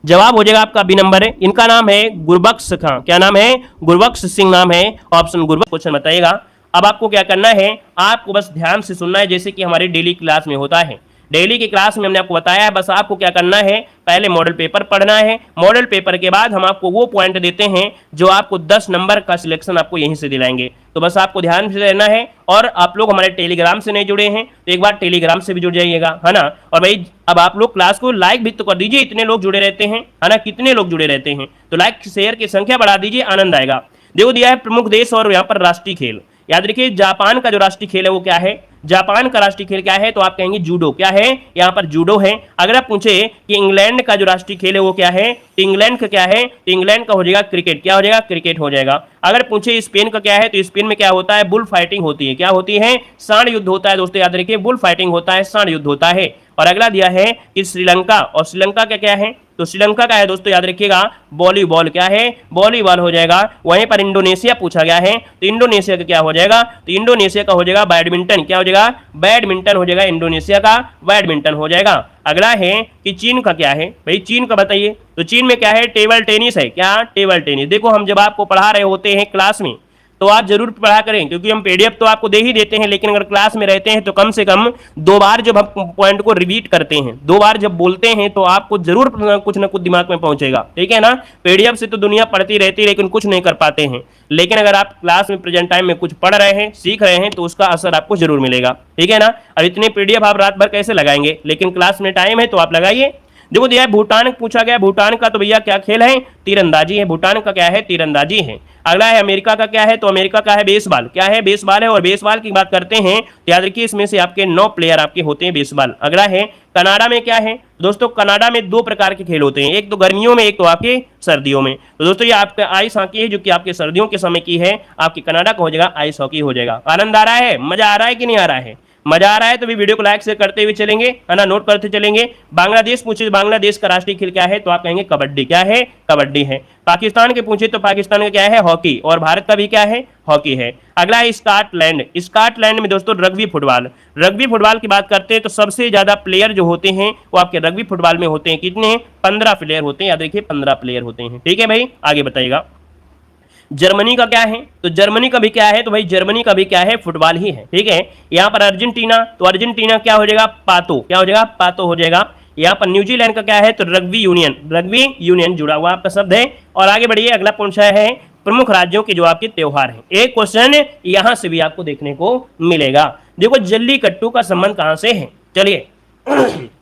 जवाब हो जाएगा आपका बी नंबर है। इनका नाम है गुरबख्श खां। क्या नाम है? गुरबख्श सिंह नाम है। ऑप्शन गुरबख्श। क्वेश्चन बताइएगा। अब आपको क्या करना है, आपको बस ध्यान से सुनना है जैसे कि हमारी डेली क्लास में होता है। डेली की क्लास में हमने आपको बताया है, बस आपको क्या करना है, पहले मॉडल पेपर पढ़ना है। मॉडल पेपर के बाद हम आपको वो पॉइंट देते हैं जो आपको 10 नंबर का सिलेक्शन आपको यहीं से दिलाएंगे। तो बस आपको ध्यान से रहना है। और आप लोग हमारे टेलीग्राम से नहीं जुड़े हैं तो एक बार टेलीग्राम से भी जुड़ जाइएगा, है ना। और भाई अब आप लोग क्लास को लाइक भी तो कर दीजिए, इतने लोग जुड़े रहते हैं, है ना। कितने लोग जुड़े रहते हैं तो लाइक शेयर की संख्या बढ़ा दीजिए, आनंद आएगा। देखो दिया है प्रमुख देश और यहाँ पर राष्ट्रीय खेल। याद रखिए जापान का जो राष्ट्रीय खेल है वो क्या है? जापान का राष्ट्रीय खेल क्या है? तो आप कहेंगे जूडो। क्या है? यहाँ पर जूडो है। अगर आप पूछे कि इंग्लैंड का जो राष्ट्रीय खेल है वो क्या है, तो इंग्लैंड का क्या है? तो इंग्लैंड का हो जाएगा क्रिकेट। क्या हो जाएगा? क्रिकेट हो जाएगा। अगर पूछे स्पेन का क्या है, तो स्पेन में क्या होता है? बुल फाइटिंग होती है। क्या होती है? सांड युद्ध होता है। दोस्तों याद रखिए बुल फाइटिंग होता है, सांड युद्ध होता है। और अगला दिया है कि श्रीलंका, और श्रीलंका का क्या है? तो श्रीलंका का है दोस्तों याद रखिएगा वॉलीबॉल। क्या है? वॉलीबॉल हो जाएगा। वहीं पर इंडोनेशिया पूछा गया है तो इंडोनेशिया का क्या हो जाएगा? तो इंडोनेशिया का हो जाएगा बैडमिंटन। क्या हो जाएगा? बैडमिंटन हो जाएगा। इंडोनेशिया का बैडमिंटन हो जाएगा। अगला है कि चीन का क्या है? भाई चीन का बताइए। तो चीन में क्या है? टेबल टेनिस है। क्या? Table tennis. देखो हम जब आपको पढ़ा रहे होते हैं क्लास में तो आप जरूर पढ़ा करें, क्योंकि हम पीडीएफ तो आपको दे ही देते हैं, लेकिन अगर क्लास में रहते हैं तो कम से कम 2 बार जब हम पॉइंट को रिपीट करते हैं, 2 बार जब बोलते हैं तो आपको जरूर कुछ ना कुछ दिमाग में पहुंचेगा, ठीक है ना। पीडीएफ से तो दुनिया पढ़ती रहती है लेकिन कुछ नहीं कर पाते हैं, लेकिन अगर आप क्लास में प्रेजेंट टाइम में कुछ पढ़ रहे हैं, सीख रहे हैं, तो उसका असर आपको जरूर मिलेगा, ठीक है ना। अब इतने पीडीएफ आप रात भर कैसे लगाएंगे, लेकिन क्लास में टाइम है तो आप लगाइए। देखो दिया है भूटान पूछा गया, भूटान का तो भैया क्या खेल है, तीरंदाजी है। भूटान का क्या है, तीरंदाजी है। अगला है अमेरिका का क्या है, तो अमेरिका का है बेसबॉल, क्या है, बेसबॉल है। और बेसबॉल की बात करते हैं तो याद रखिए इसमें से आपके 9 प्लेयर आपके होते हैं बेसबॉल। अगला है कनाडा में क्या है दोस्तों, कनाडा में 2 प्रकार के खेल होते हैं, एक तो गर्मियों में, एक तो आपके सर्दियों में। तो दोस्तों ये आपका आइस हॉकी है जो कि आपके सर्दियों के समय की है, आपकी कनाडा का हो जाएगा आइस हॉकी हो जाएगा। आनंद आ रहा है, मजा आ रहा है कि नहीं आ रहा है, मजा आ रहा है तो भी वीडियो को लाइक शेयर करते हुए चलेंगे, है ना, नोट करते चलेंगे। बांग्लादेश पूछे बांग्लादेश का राष्ट्रीय खेल क्या है, तो आप कहेंगे कबड्डी, क्या है, कबड्डी है। पाकिस्तान के पूछे तो पाकिस्तान का क्या है, हॉकी, और भारत का भी क्या है, हॉकी है। अगला है स्कॉटलैंड, स्कॉटलैंड में दोस्तों रग्बी फुटबॉल, रग्बी फुटबॉल की बात करते हैं तो सबसे ज्यादा प्लेयर जो होते हैं वो आपके रग्बी फुटबॉल में होते हैं, कितने, 15 प्लेयर होते हैं, याद रखिए 15 प्लेयर होते हैं, ठीक है भाई। आगे बताइएगा जर्मनी का क्या है, तो जर्मनी का भी क्या है, तो भाई जर्मनी का भी क्या है, फुटबॉल ही है, ठीक है। यहाँ पर अर्जेंटीना, तो अर्जेंटीना क्या हो जाएगा, पातो, क्या हो जाएगा, पातो हो जाएगा। यहाँ पर न्यूजीलैंड का क्या है, तो रग्बी यूनियन, रग्बी यूनियन जुड़ा हुआ आपका शब्द है। और आगे बढ़िए, अगला पूछा है प्रमुख राज्यों के जो आपके त्योहार हैं। एक क्वेश्चन यहां से भी आपको देखने को मिलेगा। देखो जल्लीकट्टू का संबंध कहां से है, चलिए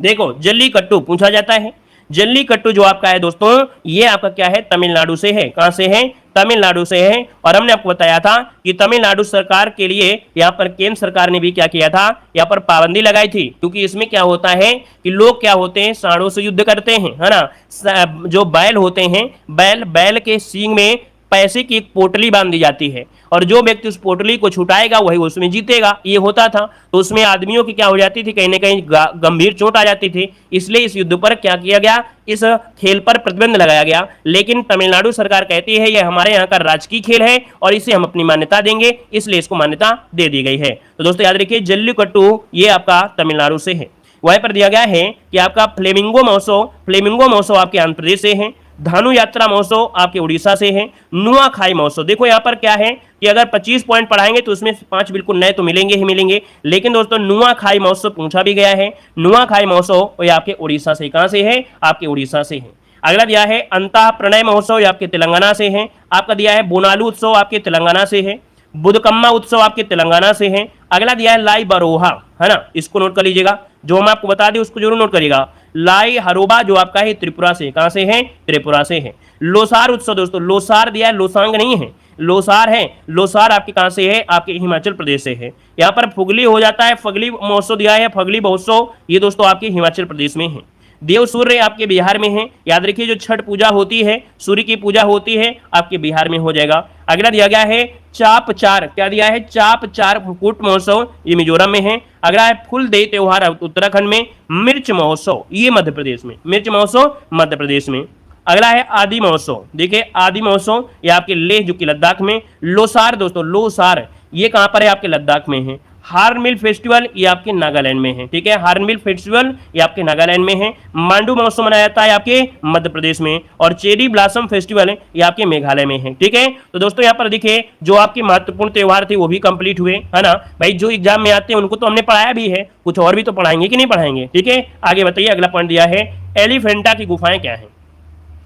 देखो जल्लीकट्टू पूछा जाता है। जल्लीकट्टू जो आपका है दोस्तों, ये आपका क्या है, तमिलनाडु से है। कहां से है, तमिलनाडु से है। और हमने आपको बताया था कि तमिलनाडु सरकार के लिए यहाँ पर केंद्र सरकार ने भी क्या किया था, यहाँ पर पाबंदी लगाई थी, क्योंकि इसमें क्या होता है कि लोग क्या होते हैं, सांडों से युद्ध करते हैं, है ना। जो बैल होते हैं, बैल के सींग में पैसे की एक पोटली बांध दी जाती है, और जो व्यक्ति उस पोटली को छुटाएगा वही उसमें जीतेगा, ये होता था। तो उसमें आदमियों की क्या हो जाती थी, कहीं ना कहीं गंभीर चोट आ जाती थी, इसलिए इस युद्ध पर क्या किया गया, इस खेल पर प्रतिबंध लगाया गया। लेकिन तमिलनाडु सरकार कहती है यह हमारे यहाँ का राजकीय खेल है और इसे हम अपनी मान्यता देंगे, इसलिए इसको मान्यता दे दी गई है। तो दोस्तों याद रखिए जल्लीकट्टू ये आपका तमिलनाडु से है। वहीं पर दिया गया है कि आपका फ्लेमिंगो महोत्सव आपके आंध्र प्रदेश से है। धानु यात्रा महोत्सव आपके उड़ीसा से है। नुआखाई महोत्सव, देखो यहाँ पर क्या है कि अगर 25 पॉइंट पढ़ाएंगे तो उसमें 5 बिल्कुल नए तो मिलेंगे ही मिलेंगे, लेकिन दोस्तों नुआखाई महोत्सव पूछा भी गया है। नुआखाई महोत्सव ये आपके उड़ीसा से, कहां से है, आपके उड़ीसा से है। अगला दिया है अंतः प्रणय महोत्सव, ये आपके तेलंगाना से है। आपका दिया है बोनालू उत्सव, आपके तेलंगाना से है। बुधकम्मा उत्सव आपके तेलंगाना से है। अगला दिया है लाई बरोहा, है ना, इसको नोट कर लीजिएगा, जो हम आपको बता दें उसको जरूर नोट करिएगा। लाई हरोबा जो आपका है त्रिपुरा से, कहां से है, त्रिपुरा से है। लोसार उत्सव दोस्तों, लोसार दिया है, लोसांग नहीं है, लोसार है। लोसार आपके कहां से है, आपके हिमाचल प्रदेश से है। यहाँ पर फुगली हो जाता है, फगली महोत्सव दिया है, फगली महोत्सव ये दोस्तों आपके हिमाचल प्रदेश में है। देव सूर्य आपके बिहार में है। याद रखिए जो छठ पूजा होती है, सूर्य की पूजा होती है, आपके बिहार में हो जाएगा। अगला दिया गया है चाप चार, क्या दिया है, चाप चार कूट महोत्सव, ये मिजोरम में है। अगला है फुल दे त्योहार उत्तराखंड में। मिर्च महोत्सव ये मध्य प्रदेश में, मिर्च महोत्सव मध्य प्रदेश में। अगला है आदि महोत्सव, देखिए आदि महोत्सव ये आपके लेह जो कि लद्दाख में। लोसार दोस्तों, लोसार ये कहां पर है, आपके लद्दाख में है। हार्नबिल फेस्टिवल ये आपके नागालैंड में है, ठीक है, हार्नबिल फेस्टिवल ये आपके नागालैंड में है। मांडू महोत्सव मनाया जाता है आपके मध्य प्रदेश में। और चेरी ब्लॉसम फेस्टिवल ये आपके मेघालय में है, ठीक है। तो दोस्तों यहाँ पर देखिए जो आपके महत्वपूर्ण त्योहार थे वो भी कंप्लीट हुए, है ना भाई। जो एग्जाम में आते हैं उनको तो हमने पढ़ाया भी है, कुछ और भी तो पढ़ाएंगे कि नहीं पढ़ाएंगे, ठीक है। आगे बताइए, अगला पॉइंट दिया है एलिफेंटा की गुफाएं क्या है।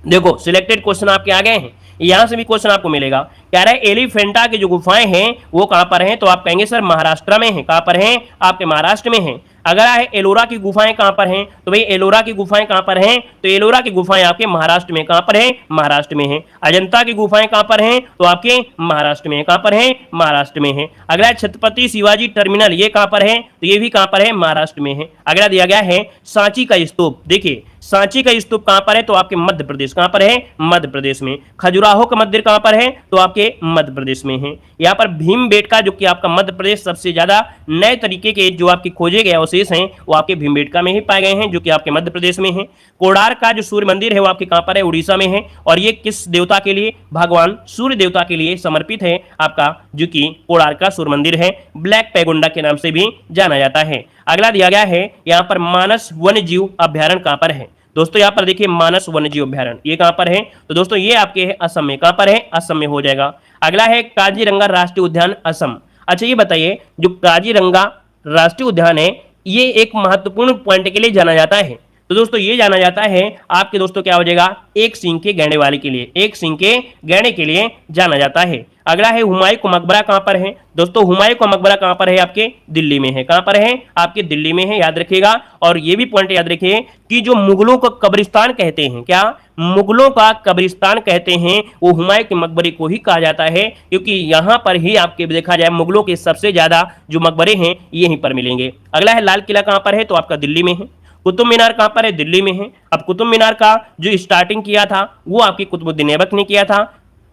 देखो सिलेक्टेड क्वेश्चन आपके आ गए हैं, यहां से भी क्वेश्चन आपको मिलेगा। कह रहा है एलिफेंटा की जो गुफाएं हैं वो कहां पर हैं, तो आप कहेंगे सर महाराष्ट्र में है। कहां पर हैं, आपके महाराष्ट्र में है। अगर है एलोरा की गुफाएं कहां पर हैं, तो भाई एलोरा की गुफाएं कहां पर हैं, तो एलोरा की गुफाएं आपके महाराष्ट्र में, कहां पर है, महाराष्ट्र में है। अजंता की गुफाएं कहां पर हैं, तो आपके महाराष्ट्र में है, कहां पर है, महाराष्ट्र में है। अगला छत्रपति शिवाजी टर्मिनल ये कहां पर है, तो ये भी कहां पर है, महाराष्ट्र में है। अगला दिया गया है सांची का स्तूप, देखिए सांची का स्तूप कहां पर है, तो आपके मध्य प्रदेश, कहां पर है, मध्य प्रदेश में। खजुराहो का मंदिर कहां पर है, तो आपके मध्य प्रदेश में है। यहाँ पर भीमबेटका जो कि आपका मध्य प्रदेश सबसे ज्यादा नए तरीके के जो आपके खोजे गए अवशेष हैं वो आपके भीमबेटका में ही पाए गए हैं, जो कि आपके मध्य प्रदेश में है। कोणार्क का जो सूर्य मंदिर है वो आपके कहां पर है, उड़ीसा में है। और ये किस देवता के लिए, भगवान सूर्य देवता के लिए समर्पित है आपका, जो कि कोणार्क का सूर्य मंदिर है, ब्लैक पैगोंडा के नाम से भी जाना जाता है। अगला दिया गया है यहाँ पर मानस वन्य जीव अभ्यारण्य कहां पर है। दोस्तों यहाँ पर देखिए मानस वन्यजीव अभ्यारण्य ये कहां पर है, तो दोस्तों ये आपके असम में, कहां पर है, असम में हो जाएगा। अगला है काजीरंगा राष्ट्रीय उद्यान असम। अच्छा ये बताइए जो काजीरंगा राष्ट्रीय उद्यान है ये एक महत्वपूर्ण पॉइंट के लिए जाना जाता है। तो दोस्तों ये जाना जाता है आपके दोस्तों क्या हो जाएगा, एक सींग के गैंडे वाले के लिए, एक सींग के गैंडे के लिए जाना जाता है। अगला है हुमायूं का मकबरा कहां पर है। दोस्तों हुमायूं का मकबरा कहां पर है, आपके दिल्ली में है। कहां पर है, आपके दिल्ली में है, याद रखिएगा। और ये भी पॉइंट याद रखिए कि जो मुगलों का कब्रिस्तान कहते हैं, क्या मुगलों का कब्रिस्तान कहते हैं, वो हुमायूं के मकबरे को ही कहा जाता है, क्योंकि यहां पर ही आपके देखा जाए मुगलों के सबसे ज्यादा जो मकबरे हैं यहीं पर मिलेंगे। अगला है लाल किला कहां पर है, तो आपका दिल्ली में है। कुतुब मीनार कहां पर है, दिल्ली में है। अब कुतुब मीनार का जो स्टार्टिंग किया था वो आपकी कुतुबुद्दीन ऐबक ने किया था,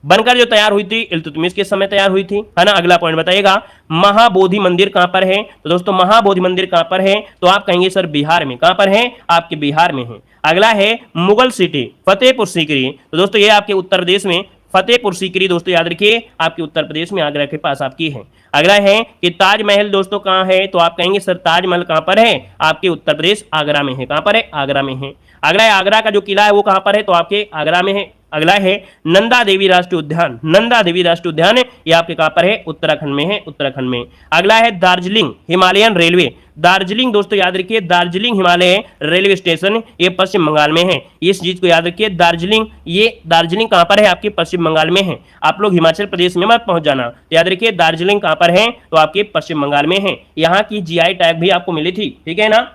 बनकर जो तैयार हुई थी इल्तुतमिश के समय तैयार हुई थी, है ना। अगला पॉइंट बताइएगा महाबोधि मंदिर कहां पर है। तो दोस्तों महाबोधि मंदिर कहां पर है, तो आप कहेंगे सर बिहार में। कहां पर है, आपके बिहार में है। अगला है मुगल सिटी फतेहपुर सीकरी। तो दोस्तों ये आपके उत्तर प्रदेश में फतेहपुर सीकरी दोस्तों याद रखिए आपके उत्तर प्रदेश में आगरा के पास आपकी है। अगला है कि ताजमहल दोस्तों कहां है, तो आप कहेंगे सर ताजमहल कहां पर है, आपके उत्तर प्रदेश आगरा में है। कहां पर है, आगरा में है। अगला है आगरा का जो किला है वो कहां पर है, तो आपके आगरा में है। अगला है नंदा देवी राष्ट्रीय उद्यान। नंदा देवी राष्ट्रीय उद्यान ये आपके कहां पर है, उत्तराखंड में है, उत्तराखंड में। अगला है दार्जिलिंग हिमालयन रेलवे। दार्जिलिंग दोस्तों याद रखिए दार्जिलिंग हिमालय रेलवे स्टेशन ये पश्चिम बंगाल में है। इस चीज को याद रखिए दार्जिलिंग, ये दार्जिलिंग कहां पर है, आपके पश्चिम बंगाल में है। आप लोग हिमाचल प्रदेश में मत पहुंच जाना, तो याद रखिए दार्जिलिंग कहां पर है, तो आपके पश्चिम बंगाल में है। यहाँ की जीआई टैग भी आपको मिली थी, ठीक है ना।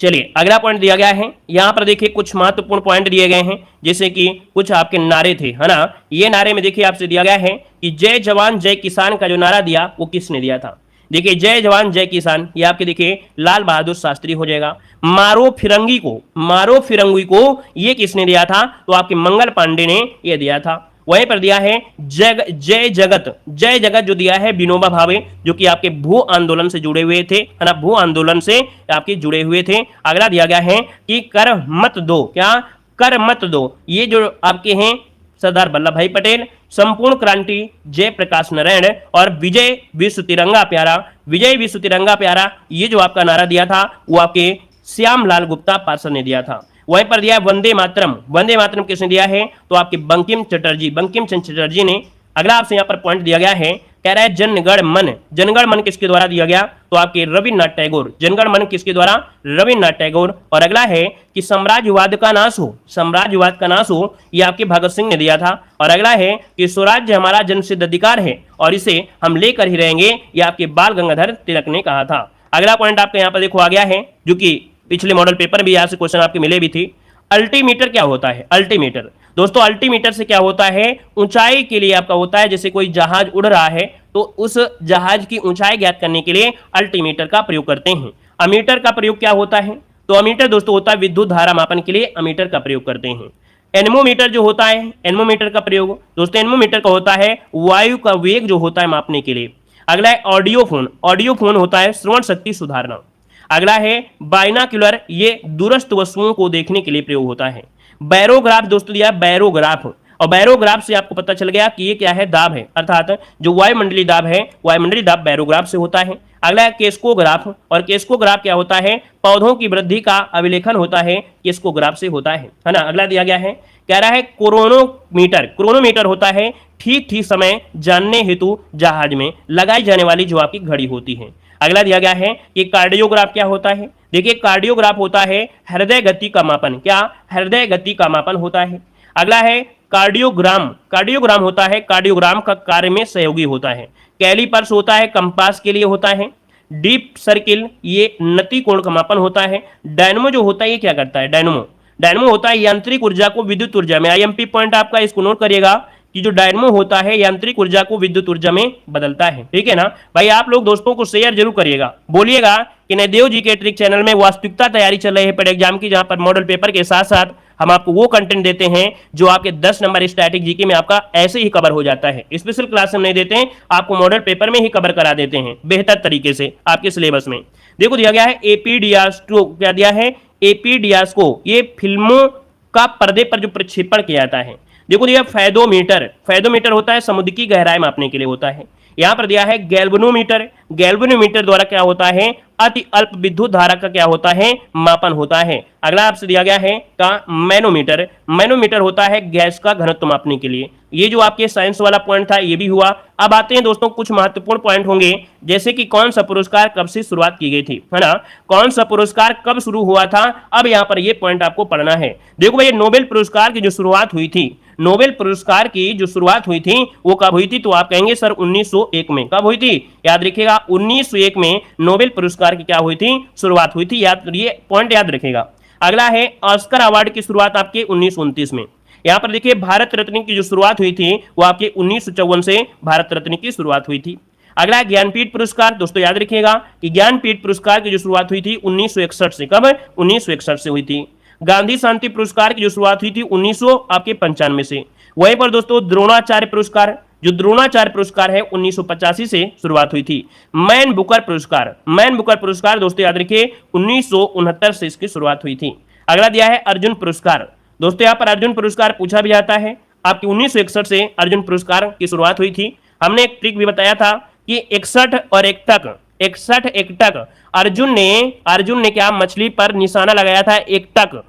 चलिए अगला पॉइंट दिया गया है, यहां पर देखिए कुछ महत्वपूर्ण पॉइंट दिए गए हैं, जैसे कि कुछ आपके नारे थे, है ना। ये नारे में देखिए आपसे दिया गया है कि जय जवान जय किसान का जो नारा दिया वो किसने दिया था। देखिए जय जवान जय किसान ये आपके देखिए लाल बहादुर शास्त्री हो जाएगा। मारो फिरंगी को, मारो फिरंगी को ये किसने दिया था, तो आपके मंगल पांडे ने ये दिया था। वहीं पर दिया है जय जगत, जय जगत जो दिया है विनोबा भावे, जो कि आपके भू आंदोलन से जुड़े हुए थे, है ना, भू आंदोलन से आपके जुड़े हुए थे। अगला दिया गया है कि कर मत दो, क्या कर मत दो, ये जो आपके हैं सरदार वल्लभ भाई पटेल। संपूर्ण क्रांति जयप्रकाश नारायण और विजय विश्व तिरंगा प्यारा, विजय विश्व तिरंगा प्यारा ये जो आपका नारा दिया था वो आपके श्यामलाल गुप्ता पार्षद ने दिया था। वहीं पर दिया वंदे मातरम, वंदे मातरम किसने दिया है, तो आपके बंकिम चटर्जी, बंकिम चंद्र चटर्जी ने। अगला आपसे यहाँ पर पॉइंट दिया गया है, कह रहा है जनगण मन, जनगण मन किसके द्वारा दिया गया, तो आपके रविन्द्रनाथ टैगोर, जनगण मन किसके द्वारा, रविन्द्रनाथ टैगोर। और अगला है कि साम्राज्यवाद का नाश हो, साम्राज्यवाद का नाश हो ये आपके भगत सिंह ने दिया था। और अगला है कि स्वराज्य हमारा जन्मसिद्ध अधिकार है और इसे हम लेकर ही रहेंगे, ये आपके बाल गंगाधर तिलक ने कहा था। अगला पॉइंट आपके यहाँ पर देखो आ गया है, जो कि पिछले मॉडल पेपर भी यहाँ से क्वेश्चन आपके मिले भी थी। अल्टीमीटर क्या होता है, अल्टीमीटर दोस्तों अल्टीमीटर से क्या होता है, ऊंचाई के लिए आपका होता है, जैसे कोई जहाज उड़ रहा है तो उस जहाज की ऊंचाई ज्ञात करने के लिए अल्टीमीटर का प्रयोग करते हैं। अमीटर का प्रयोग क्या होता है, तो अमीटर दोस्तों होता है विद्युत धारा मापन के लिए अमीटर का प्रयोग करते हैं। एनमोमीटर जो होता है, एनमोमीटर का प्रयोग दोस्तों एनमोमीटर का होता है वायु का वेग जो होता है मापने के लिए। अगला है ऑडियो फोन, ऑडियो फोन होता है श्रवण शक्ति सुधारना। अगला है बाइनाक्यूलर, ये दूरस्थ वस्तुओं को देखने के लिए प्रयोग होता है। बैरोग्राफ दोस्तों दिया बैरोग्राफ, और बैरोग्राफ से आपको पता चल गया कि ये क्या है, दाब है, अर्थात जो वायुमंडलीय दाब है वायुमंडलीय दाब बैरोग्राफ से होता है। अगला है केस्कोग्राफ, और केस्कोग्राफ क्या होता है, पौधों की वृद्धि का अभिलेखन होता है, केस्कोग्राफ से होता है ना। अगला दिया गया है, कह रहा है क्रोनोमीटर, क्रोनोमीटर होता है ठीक ठीक समय जानने हेतु जहाज में लगाई जाने वाली जो आपकी घड़ी होती है। अगला दिया गया है कि कार्डियोग्राफ क्या होता है, देखिए कार्डियोग्राफ होता है हृदय गति का मापन, क्या हृदय गति का मापन होता है। अगला है कार्डियोग्राम, कार्डियोग्राम होता है कार्डियोग्राम का कार्य में सहयोगी होता है। कैलिपर्स होता है कंपास के लिए होता है। डीप सर्किल ये नति कोण का मापन होता है। डायनमो जो होता है ये क्या करता है, डायनमो, डायनमो होता है यांत्रिक ऊर्जा को विद्युत ऊर्जा में। आईएमपी पॉइंट आपका इसको नोट करिएगा कि जो डायनमो होता है यांत्रिक ऊर्जा को विद्युत ऊर्जा में बदलता है, ठीक है ना भाई। आप लोग दोस्तों को शेयर जरूर करिएगा, बोलिएगा कि नवदेव जी के ट्रिक चैनल में वास्तविकता तैयारी चल रही है पेड एग्जाम की, जहां पर मॉडल पेपर के साथ साथ हम आपको वो कंटेंट देते हैं जो आपके 10 नंबर स्टैटिक जीके में आपका ऐसे ही कवर हो जाता है। स्पेशल क्लास हम नहीं देते हैं, आपको मॉडल पेपर में ही कवर करा देते हैं बेहतर तरीके से आपके सिलेबस में। देखो दिया गया है एपीडियास्को, क्या दिया है एपीडियास्को, ये फिल्मों का पर्दे पर जो प्रक्षेपण किया जाता है। देखो दिया फैदोमीटर, फैदोमीटर होता है समुद्र की गहराई मापने के लिए होता है। यहां पर दिया है गैल्वेनोमीटर, गैल्वेनोमीटर द्वारा क्या होता है अति अल्प विद्युत धारा का क्या होता है मापन होता है। अगला आपसे दिया गया है का मैनोमीटर, मैनोमीटर होता है गैस का घनत्व मापने के लिए। ये जो आपके साइंस वाला पॉइंट था ये भी हुआ। अब आते हैं दोस्तों कुछ महत्वपूर्ण पॉइंट होंगे, जैसे कि कौन सा पुरस्कार कब से शुरुआत की गई थी, है ना, कौन सा पुरस्कार कब शुरू हुआ था। अब यहाँ पर ये पॉइंट आपको पढ़ना है। देखो भाई, नोबेल पुरस्कार की जो शुरुआत हुई थी, नोबेल पुरस्कार की जो शुरुआत हुई थी वो कब हुई थी, तो आप कहेंगे सर 1901 में। कब हुई थी, याद रखिएगा 1901 में नोबेल पुरस्कार की क्या हुई थी, शुरुआत हुई थी। याद, ये पॉइंट याद रखिएगा। अगला है ऑस्कर अवार्ड की शुरुआत आपके 1929 में। यहां पर देखिए भारत रत्न की जो शुरुआत हुई थी वो आपके 1954 से भारत रत्न की शुरुआत हुई थी। अगला ज्ञानपीठ पुरस्कार, दोस्तों याद रखिएगा कि ज्ञानपीठ पुरस्कार की जो शुरुआत हुई थी 1961 से। कब, 1961 से हुई थी। गांधी शांति पुरस्कार की जो शुरुआत हुई थी 1995 से। वहीं पर दोस्तों द्रोणाचार्य पुरस्कार, जो द्रोणाचार्य पुरस्कार है 1985 से शुरुआत हुई थी। मैन बुकर पुरस्कार, मैन बुकर पुरस्कार दोस्तों याद रखिए 1969 से इसकी शुरुआत हुई थी। अगला दिया है अर्जुन पुरस्कार, दोस्तों यहाँ पर अर्जुन पुरस्कार पूछा भी जाता है। आपकी 1961 से अर्जुन पुरस्कार की शुरुआत हुई थी। हमने एक ट्रिक भी बताया था कि 61 और 61 अर्जुन ने क्या मछली पर निशाना लगाया था, एक टक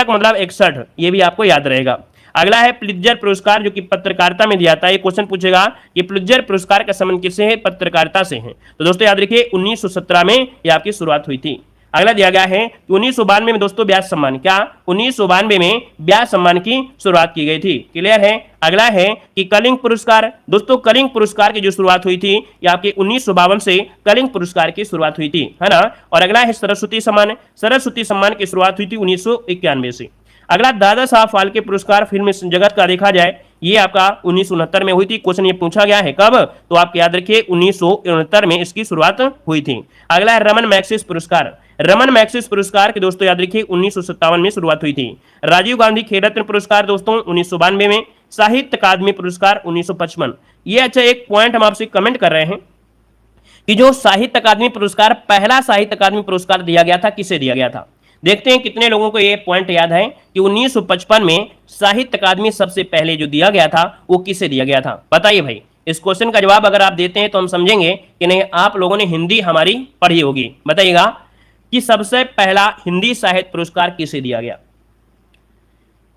मतलब 61, ये भी आपको याद रहेगा। अगला है प्लित्जर पुरस्कार, जो कि पत्रकारिता में दिया था। ये क्वेश्चन पूछेगा कि प्लित्जर पुरस्कार का संबंध किससे है, पत्रकारिता से है। तो दोस्तों याद रखिए 1917 में ये आपकी शुरुआत हुई थी। अगला दिया गया है 1992 में दोस्तों व्यास सम्मान, क्या 1992 में व्यास सम्मान की शुरुआत की गई थी। क्लियर है। अगला है कि कलिंग पुरस्कार, दोस्तों कलिंग पुरस्कार की जो शुरुआत हुई थी ये आपके 1952 से कलिंग पुरस्कार की शुरुआत हुई थी, है ना। और अगला है सरस्वती सम्मान, सरस्वती सम्मान की शुरुआत हुई थी 1991 से। अगला दादा साहब फाल्के पुरस्कार फिल्म जगत का देखा जाए ये आपका 1969 में हुई थी। क्वेश्चन ये पूछा गया है कब, तो आप याद रखिए 1969 में इसकी शुरुआत हुई थी। अगला है रमन मैग्सेसे पुरस्कार, रमन मैग्सेसे पुरस्कार के दोस्तों याद रखिए 1957 में शुरुआत हुई थी। राजीव गांधी खेल रत्न पुरस्कार दोस्तों 1992 में। साहित्य अकादमी पुरस्कार 1955। ये अच्छा एक पॉइंट हम आपसे कमेंट कर रहे हैं कि जो साहित्य अकादमी पुरस्कार, पहला साहित्य अकादमी पुरस्कार दिया गया था, किसे दिया गया था। देखते हैं कितने लोगों को ये पॉइंट याद है कि 1955 में साहित्य अकादमी सबसे पहले जो दिया गया था वो किसे दिया गया था। बताइए भाई, इस क्वेश्चन का जवाब अगर आप देते हैं तो हम समझेंगे कि नहीं आप लोगों ने हिंदी हमारी पढ़ी होगी। बताइएगा कि सबसे पहला हिंदी साहित्य पुरस्कार किसे दिया गया।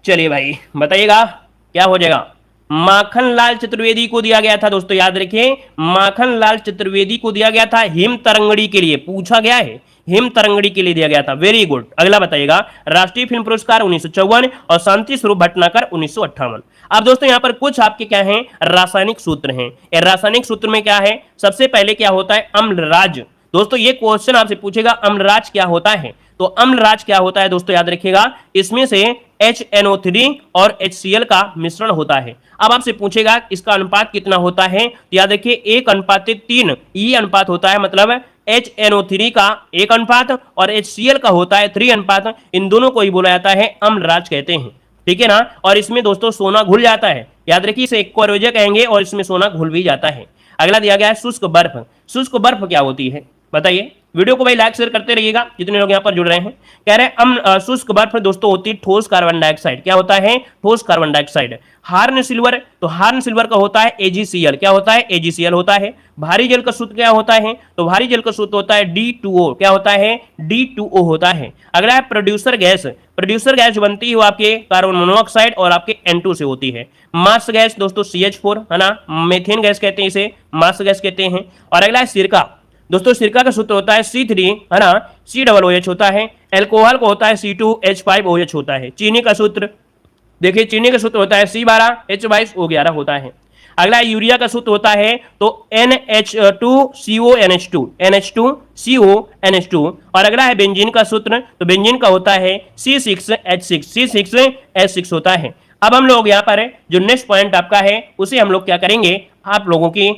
चलिए भाई बताइएगा क्या हो जाएगा। माखनलाल चतुर्वेदी को दिया गया था दोस्तों, याद रखिए माखनलाल चतुर्वेदी को दिया गया था हिम तरंगड़ी के लिए, पूछा गया है हिम तरंगड़ी के लिए दिया गया था। Very good. अगला बताइएगा राष्ट्रीय फिल्म पुरस्कार 1954 और शांति स्वरूप भटनागर 1958। अब दोस्तों यहाँ पर कुछ आपके क्या हैं, रासायनिक सूत्र हैं। रासायनिक सूत्र में क्या है, सबसे पहले क्या होता है, अम्लराज। दोस्तों ये क्वेश्चन आपसे पूछेगा अम्लराज क्या होता है, तो अम्लराज क्या होता है दोस्तों याद रखिएगा, इसमें से HNO3 और HCl का मिश्रण होता है। अब आपसे पूछेगा इसका अनुपात कितना होता है, तो याद रखिए 1:3 ये अनुपात होता है, मतलब HNO3 का 1 अनुपात और HCl का होता है 3 अनुपात। इन दोनों को ही बोला जाता है अम्लराज कहते हैं, ठीक है ना। और इसमें दोस्तों सोना घुल जाता है, याद रखिए इसे एक्वारोजा कहेंगे और इसमें सोना घुल भी जाता है। अगला दिया गया है शुष्क बर्फ। शुष्क बर्फ क्या होती है बताइए। वीडियो को भाई लाइक शेयर करते रहिएगा जितने लोग यहाँ पर जुड़ रहे हैं। कह रहे हैं शुष्क बर्फ दोस्तों होती है ठोस कार्बन डाइऑक्साइड। क्या होता है, ठोस कार्बन डाइऑक्साइड। हार्न सिल्वर, तो हार्न सिल्वर का होता है AgCl। क्या होता है, AgCl होता है। भारी जल का सूत्र क्या होता है, तो भारी जल का सूत्र होता है D2O। क्या होता है, D2O होता है। अगला है प्रोड्यूसर गैस। प्रोड्यूसर गैस बनती है वो आपके कार्बन मोनोऑक्साइड और आपके N2 से होती है। मार्स गैस दोस्तों CH4 है ना, मेथेन गैस कहते हैं इसे, मार्स गैस कहते हैं। और अगला है सिरका। दोस्तों सिरका का सूत्र होता है C3 है ना, COOH होता है। एल्कोहल को होता है C2H5OH होता है। चीनी का सूत्र देखिए, चीनी का सूत्र होता है C12H22O11 होता है। अगला यूरिया का सूत्र होता है तो NH2CONH2 और अगला है बेंजीन का सूत्र, तो बेंजीन का होता है C6H6 होता है। अब हम लोग यहाँ पर जो नेक्स्ट पॉइंट आपका है उसे हम लोग क्या करेंगे, आप लोगों की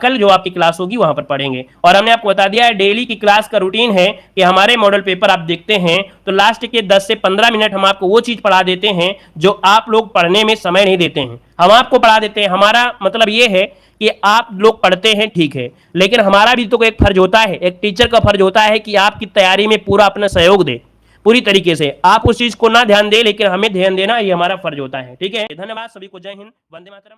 कल जो आपकी क्लास होगी वहां पर पढ़ेंगे। और हमने आपको बता दिया है डेली की क्लास का रूटीन है कि हमारे मॉडल पेपर आप देखते हैं तो लास्ट के 10 से 15 मिनट हम आपको वो चीज पढ़ा देते हैं जो आप लोग पढ़ने में समय नहीं देते हैं, हम आपको पढ़ा देते हैं। हमारा मतलब ये है कि आप लोग पढ़ते हैं ठीक है, लेकिन हमारा भी तो एक फर्ज होता है, एक टीचर का फर्ज होता है कि आपकी तैयारी में पूरा अपना सहयोग दे पूरी तरीके से। आप उस चीज को ना ध्यान दे लेकिन हमें ध्यान देना ये हमारा फर्ज होता है, ठीक है। धन्यवाद सभी को, जय हिंद, वंदे मातरम।